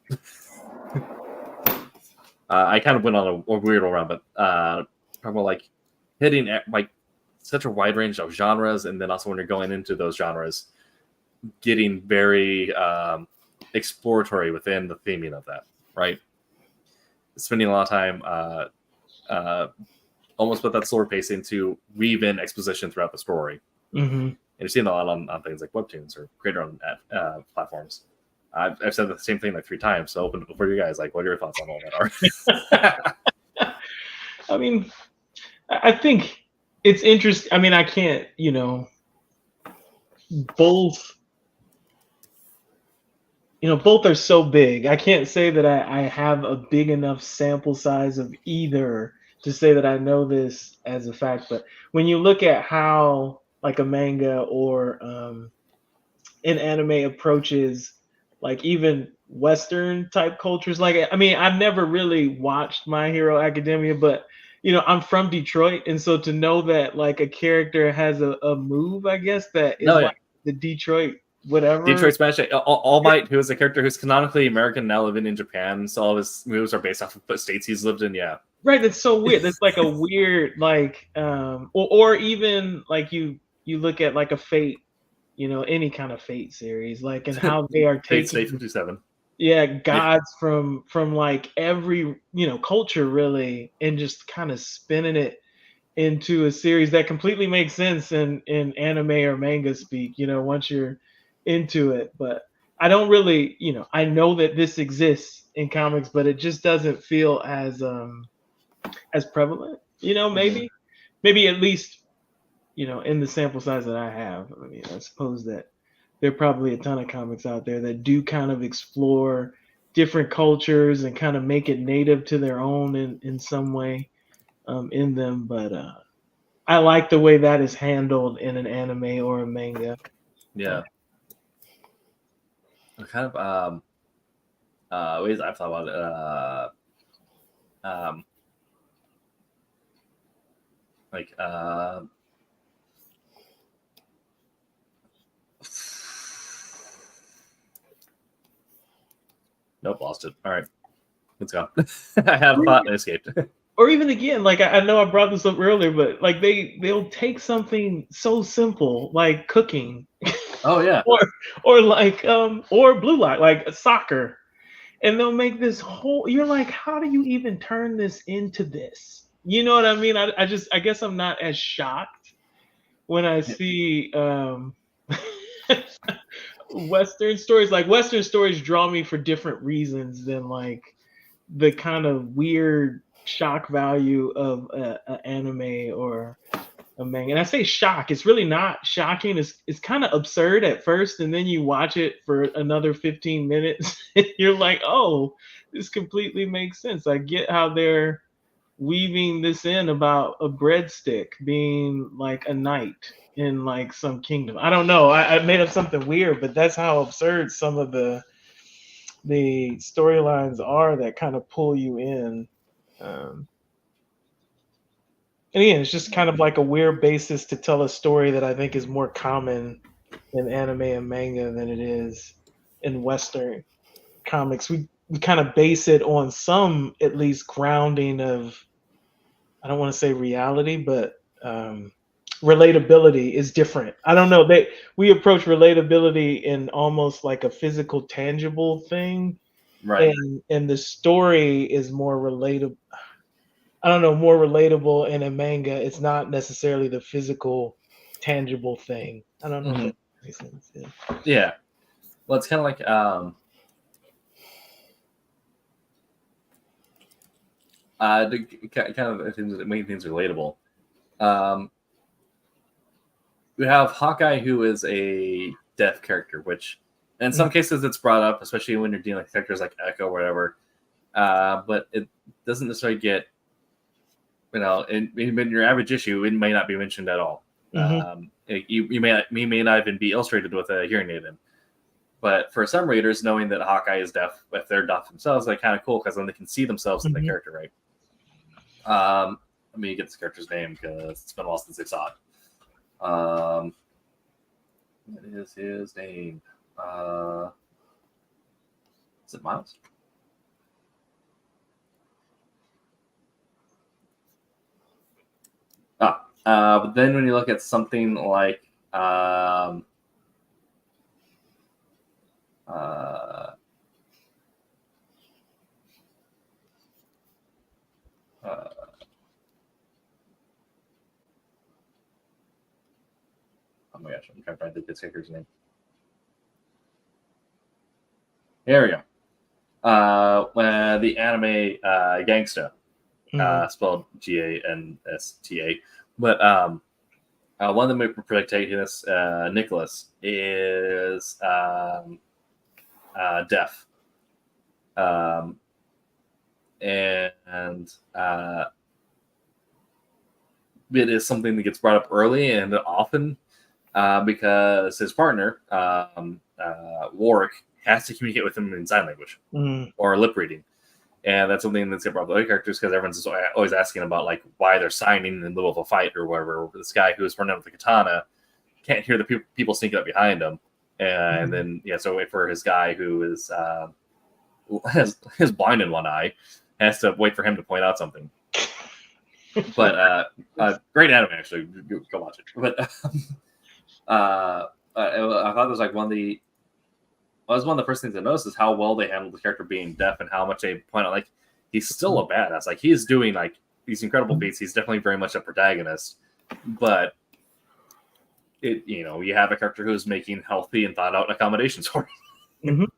I kind of went on a weird round, but talking about like hitting like such a wide range of genres, and then also when you're going into those genres, getting very exploratory within the theming of that, right? Spending a lot of time almost with that slower pacing to weave in exposition throughout the story. Mm-hmm. And you've seen a lot on things like webtoons or creator-owned platforms. I've said the same thing like 3 times. So open for you guys. Like, what are your thoughts on all that?
I mean, I think it's interesting. I mean, I can't, both are so big. I can't say that I have a big enough sample size of either to say that I know this as a fact. But when you look at how like a manga or an anime approaches like even Western type cultures, like, I mean, I've never really watched My Hero Academia, but I'm from Detroit, and so to know that like a character has a move, I guess that is like the Detroit whatever.
Detroit Smash. All Might, who is a character who's canonically American now living in Japan, so all of his moves are based off of what states he's lived in. Yeah.
Right, that's so weird. That's like a weird like or even like you look at like a Fate, any kind of Fate series, like, and how they are taking
Fate 57.
Yeah, gods from like every culture really, and just kind of spinning it into a series that completely makes sense in anime or manga speak, once you're into it. But I don't really, I know that this exists in comics, but it just doesn't feel as prevalent, maybe at least, in the sample size that I have. I mean, I suppose that there are probably a ton of comics out there that do kind of explore different cultures and kind of make it native to their own in some way in them. But I like the way that is handled in an anime or a manga.
Yeah. Kind of ways I've thought about it. Nope, lost it. All right, let's go. I had a thought and escaped.
Or even again, like I know I brought this up earlier, but like they'll take something so simple like cooking.
Oh yeah.
or like or blue light, like soccer, and they'll make this whole. You're like, how do you even turn this into this? You know what I mean? I guess I'm not as shocked when I see Western stories. Like Western stories draw me for different reasons than like the kind of weird shock value of a anime or a manga. And I say shock, it's really not shocking. It's kind of absurd at first, and then you watch it for another 15 minutes, and you're like, oh, this completely makes sense. I get how they're weaving this in about a breadstick being like a knight in like some kingdom. I don't know. I made up something weird, but that's how absurd some of the storylines are that kind of pull you in. And again, it's just kind of like a weird basis to tell a story that I think is more common in anime and manga than it is in Western comics. We kind of base it on some, at least, grounding of, I don't want to say reality, but relatability is different. I don't know. We approach relatability in almost like a physical, tangible thing.
Right.
And the story is more relatable. I don't know, more relatable in a manga. It's not necessarily the physical, tangible thing. I don't know if that makes sense.
Yeah. Well, it's kind of like kind of things that make things relatable. We have Hawkeye, who is a deaf character, which in some cases it's brought up, especially when you're dealing with characters like Echo or whatever. But it doesn't necessarily get, in your average issue, it may not be mentioned at all. You may not even be illustrated with a hearing aid in. But for some readers, knowing that Hawkeye is deaf, if they're deaf themselves, like kind of cool because then they can see themselves in the character, right? Let me get this character's name because it's been a while since I saw it. What is his name? Is it Miles? But then when you look at something like oh my gosh, I'm trying to find the character's name. There we go. When the anime Gangsta, spelled Gansta. But one of the main protagonists, Nicholas, is deaf. And it is something that gets brought up early and often because his partner, Warwick, has to communicate with him in sign language or lip reading. And that's something that's brought up with other characters because everyone's always asking about like why they're signing in the middle of a fight or whatever. This guy who is running with the katana can't hear the people sneaking up behind him, and then so for his guy who is is blind in one eye, has to wait for him to point out something. But great anime actually, go watch it. But I thought it was like one of the first things I noticed is how well they handled the character being deaf and how much they point out like he's still a badass. Like he's doing like these incredible feats. He's definitely very much a protagonist, but you have a character who's making healthy and thought out accommodations for him.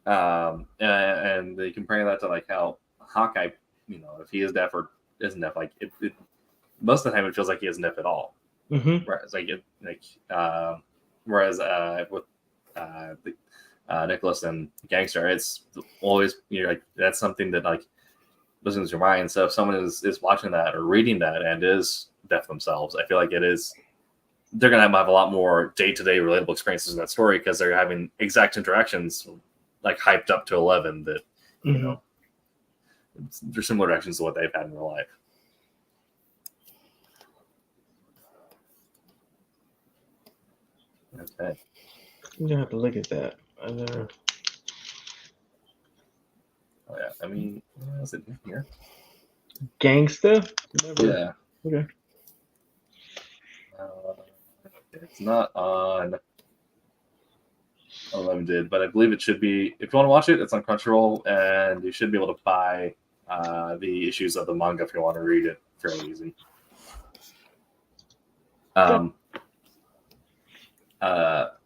And they compare that to like how Hawkeye, if he is deaf or isn't deaf, like it most of the time it feels like he isn't deaf at all. Whereas with Nicholas and Gangster, it's always that's something that like goes into your mind. So if someone is watching that or reading that and is deaf themselves, I feel like they're gonna have a lot more day-to-day relatable experiences in that story because they're having exact interactions like hyped up to 11 that they're similar actions to what they've had in their life. Okay.
I'm gonna have to look at that.
Oh yeah, I mean, is it in here?
Gangsta?
Yeah.
Okay.
It's not on Unlimited, but I believe it should be. If you want to watch it, it's on Crunchyroll, and you should be able to buy the issues of the manga if you want to read it fairly easy.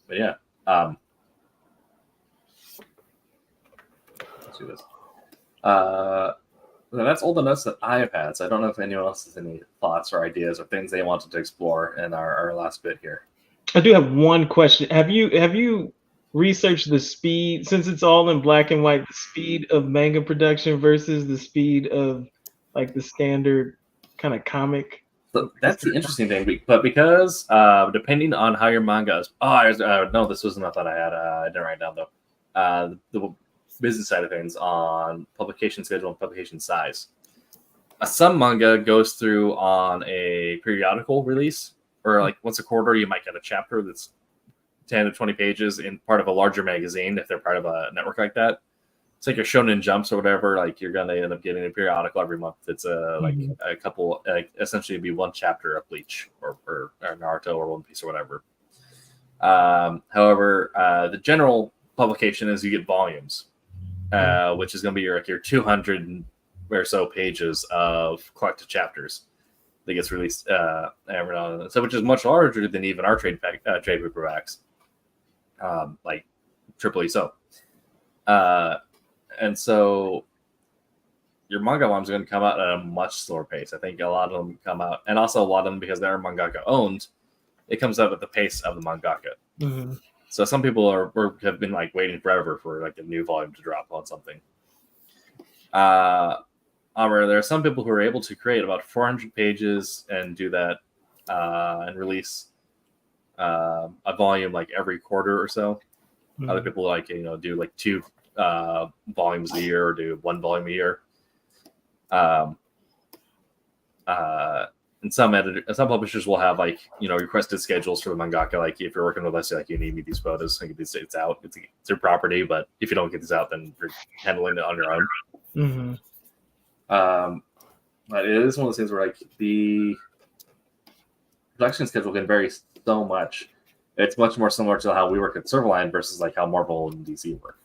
But yeah, let's do this. That's all the notes that I've had. So I don't know if anyone else has any thoughts or ideas or things they wanted to explore in our last bit here.
I do have one question. Have you researched the speed, since it's all in black and white, the speed of manga production versus the speed of like the standard kind of comic?
So that's the interesting thing, but because depending on how your manga is, no, this wasn't a thought I had. I didn't write down though. The business side of things on publication schedule and publication size. Some manga goes through on a periodical release, or like once a quarter, you might get a chapter that's 10 to 20 pages in part of a larger magazine if they're part of a network like that. It's like your Shonen Jumps or whatever. Like you're gonna end up getting a periodical every month. It's like a couple, essentially it'd be one chapter of Bleach or Naruto or One Piece or whatever. However, the general publication is you get volumes, which is gonna be your 200 or so pages of collected chapters that gets released every now and then. So which is much larger than even our trade paperbacks, like Triple E. So. And so your manga volumes are going to come out at a much slower pace. I think a lot of them come out, and also a lot of them, because they're mangaka owned, it comes out at the pace of the mangaka.
Mm-hmm.
So some people have been like waiting forever for like a new volume to drop on something. There are some people who are able to create about 400 pages and do that and release a volume like every quarter or so. Mm-hmm. Other people do like 2 volumes a year or do 1 volume a year. And some publishers will have requested schedules for the mangaka. Like if you're working with us, you need me these photos, get these dates out. It's your property, but if you don't get these out, then you're handling it on your own.
Mm-hmm.
But it is one of those things where the production schedule can vary so much. It's much more similar to how we work at Silverline versus how Marvel and DC work.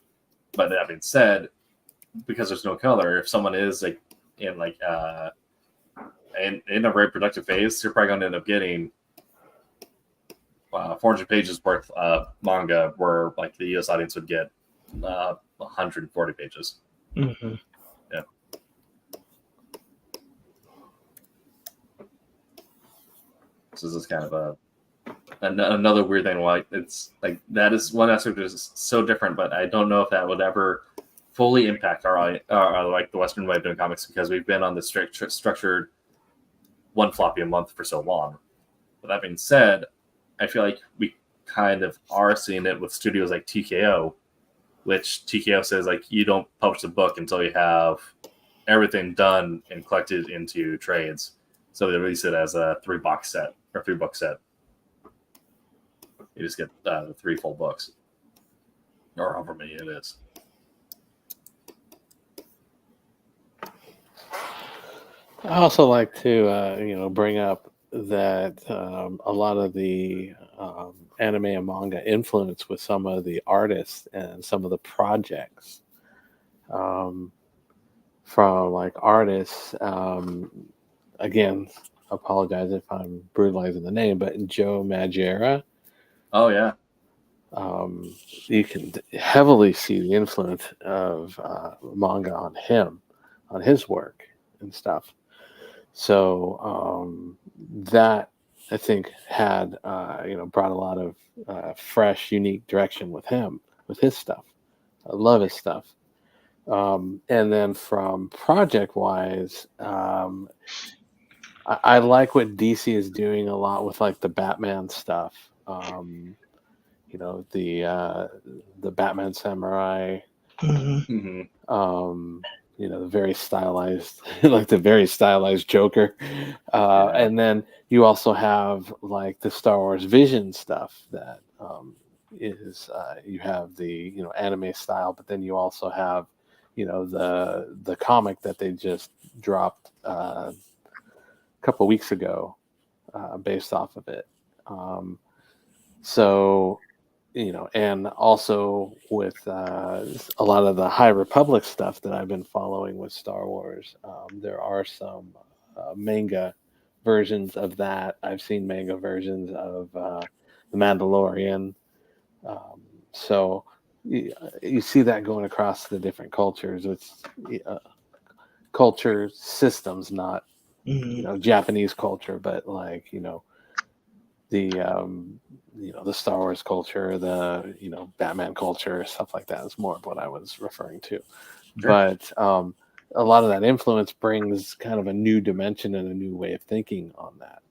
But that being said, because there's no color, if someone is in a very productive phase, you're probably going to end up getting 400 pages worth of manga, where the U.S. audience would get 140 pages.
Mm-hmm.
Yeah. So this is kind of another weird thing. Why it's that is one aspect that is so different, but I don't know if that would ever fully impact our the Western way of doing comics, because we've been on this structured 1 floppy a month for so long. But that being said, I feel like we kind of are seeing it with studios like TKO, which TKO says you don't publish a book until you have everything done and collected into trades. So they release it as a 3-box set or 3-book set. You just get 3 full books, or however many it is.
I also like to, bring up that a lot of the anime and manga influence with some of the artists and some of the projects from artists. Again, I apologize if I'm brutalizing the name, but Joe Madureira.
Oh yeah.
You can heavily see the influence of manga on him, on his work and stuff. So that, I think, had brought a lot of fresh, unique direction with him, with his stuff. I love his stuff. And then from project-wise, I like what DC is doing a lot with the Batman stuff. The Batman Samurai.
Mm-hmm.
The very stylized, the very stylized Joker. And then you also have the Star Wars Vision stuff that is you have the anime style, but then you also have the comic that they just dropped a couple of weeks ago based off of it. And also with a lot of the High Republic stuff that I've been following with Star Wars, there are some manga versions of that. I've seen manga versions of The Mandalorian. So you see that going across the different cultures. It's culture systems, not Japanese culture, but like the Star Wars culture, the Batman culture, stuff like that is more of what I was referring to. Sure. But a lot of that influence brings kind of a new dimension and a new way of thinking on that.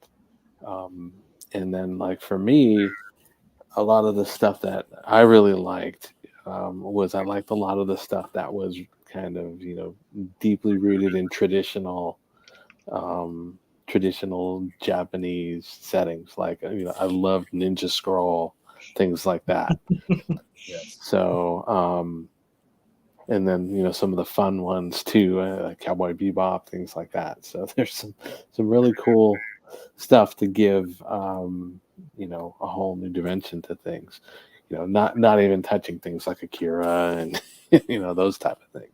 And then, like for me, a lot of the stuff that I really liked was I liked a lot of the stuff that was kind of deeply rooted in traditional Japanese settings. Like I loved Ninja Scroll, things like that.
Yes.
So and then some of the fun ones too, like Cowboy Bebop, things like that. So there's some really cool stuff to give a whole new dimension to things. Not even touching things like Akira and those type of things.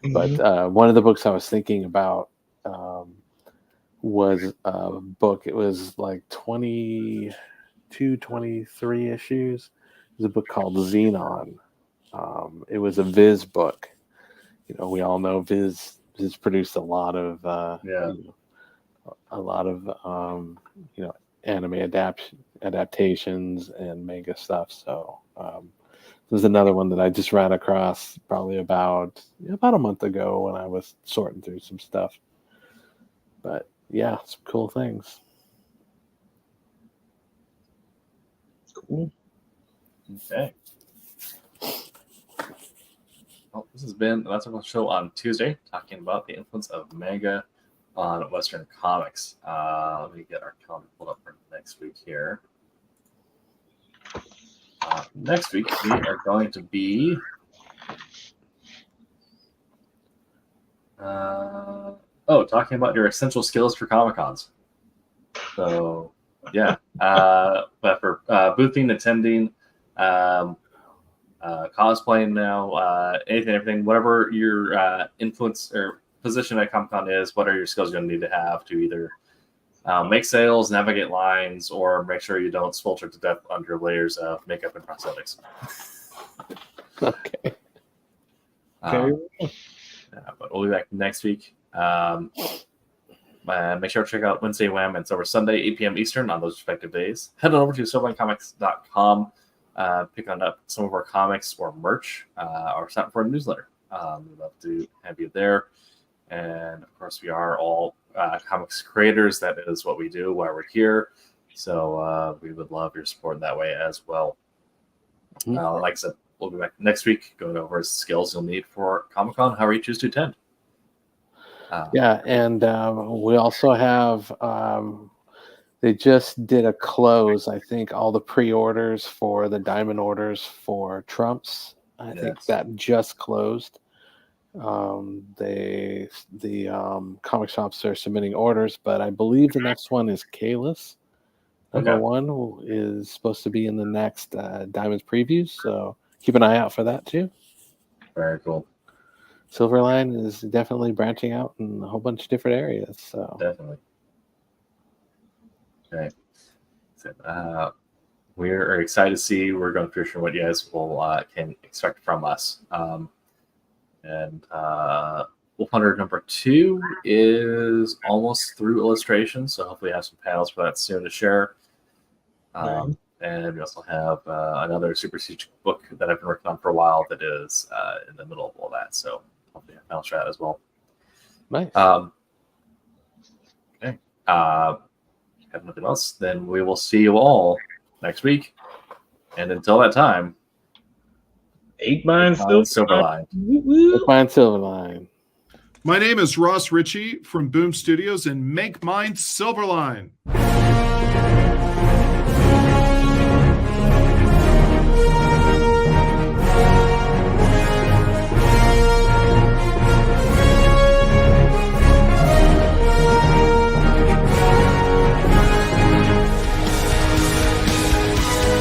Mm-hmm. But one of the books I was thinking about was a book. It was like 22, 23 issues. It was a book called Xenon. It was a Viz book. We all know Viz produced a lot of anime adaptations and manga stuff. So there's another one that I just ran across probably about a month ago when I was sorting through some stuff. But yeah, some cool things.
Cool. Okay. Well, this has been the MANTICORE Show on Tuesday, talking about the influence of manga on Western comics. Let me get our calendar pulled up for next week here. Next week, we are going to be talking about your essential skills for Comic-Cons. So, yeah. But for boothing, attending, cosplaying now, everything, whatever your influence or position at Comic-Con is, what are your skills you're going to need to have to either make sales, navigate lines, or make sure you don't swelter to death under layers of makeup and prosthetics.
Okay.
But we'll be back next week. Make sure to check out Wednesday Wham and Silver Sunday, 8 p.m. Eastern on those respective days. Head on over to silverlinecomics.com. Pick on up some of our comics or merch, or sign up for a newsletter. We'd love to have you there. And of course, we are all comics creators. That is what we do while we're here. So we would love your support in that way as well. Mm-hmm. Like I said, we'll be back next week going over skills you'll need for Comic-Con, however you choose to attend.
And we also have, they just did a close. I think all the pre-orders for the diamond orders for Trumps, I think that just closed. The comic shops are submitting orders, but I believe the next one is Kalis. Number one is supposed to be in the next Diamonds previews, so keep an eye out for that too.
Very cool.
Silverline is definitely branching out in a whole bunch of different areas. So
definitely. Okay. So, we're excited to see. We're going through what you guys will can expect from us. And Wolf Hunter number 2 is almost through illustration, so hopefully I have some panels for that soon to share. And we also have another Super Siege book that I've been working on for a while that is in the middle of all that, so hopefully I panels for that as well.
Nice.
Okay. Have nothing else, then we will see you all next week. And until that time,
8 Mine
Silverline.
8 Mine Silverline.
My name is Ross Ritchie from Boom Studios, and make mine Silverline.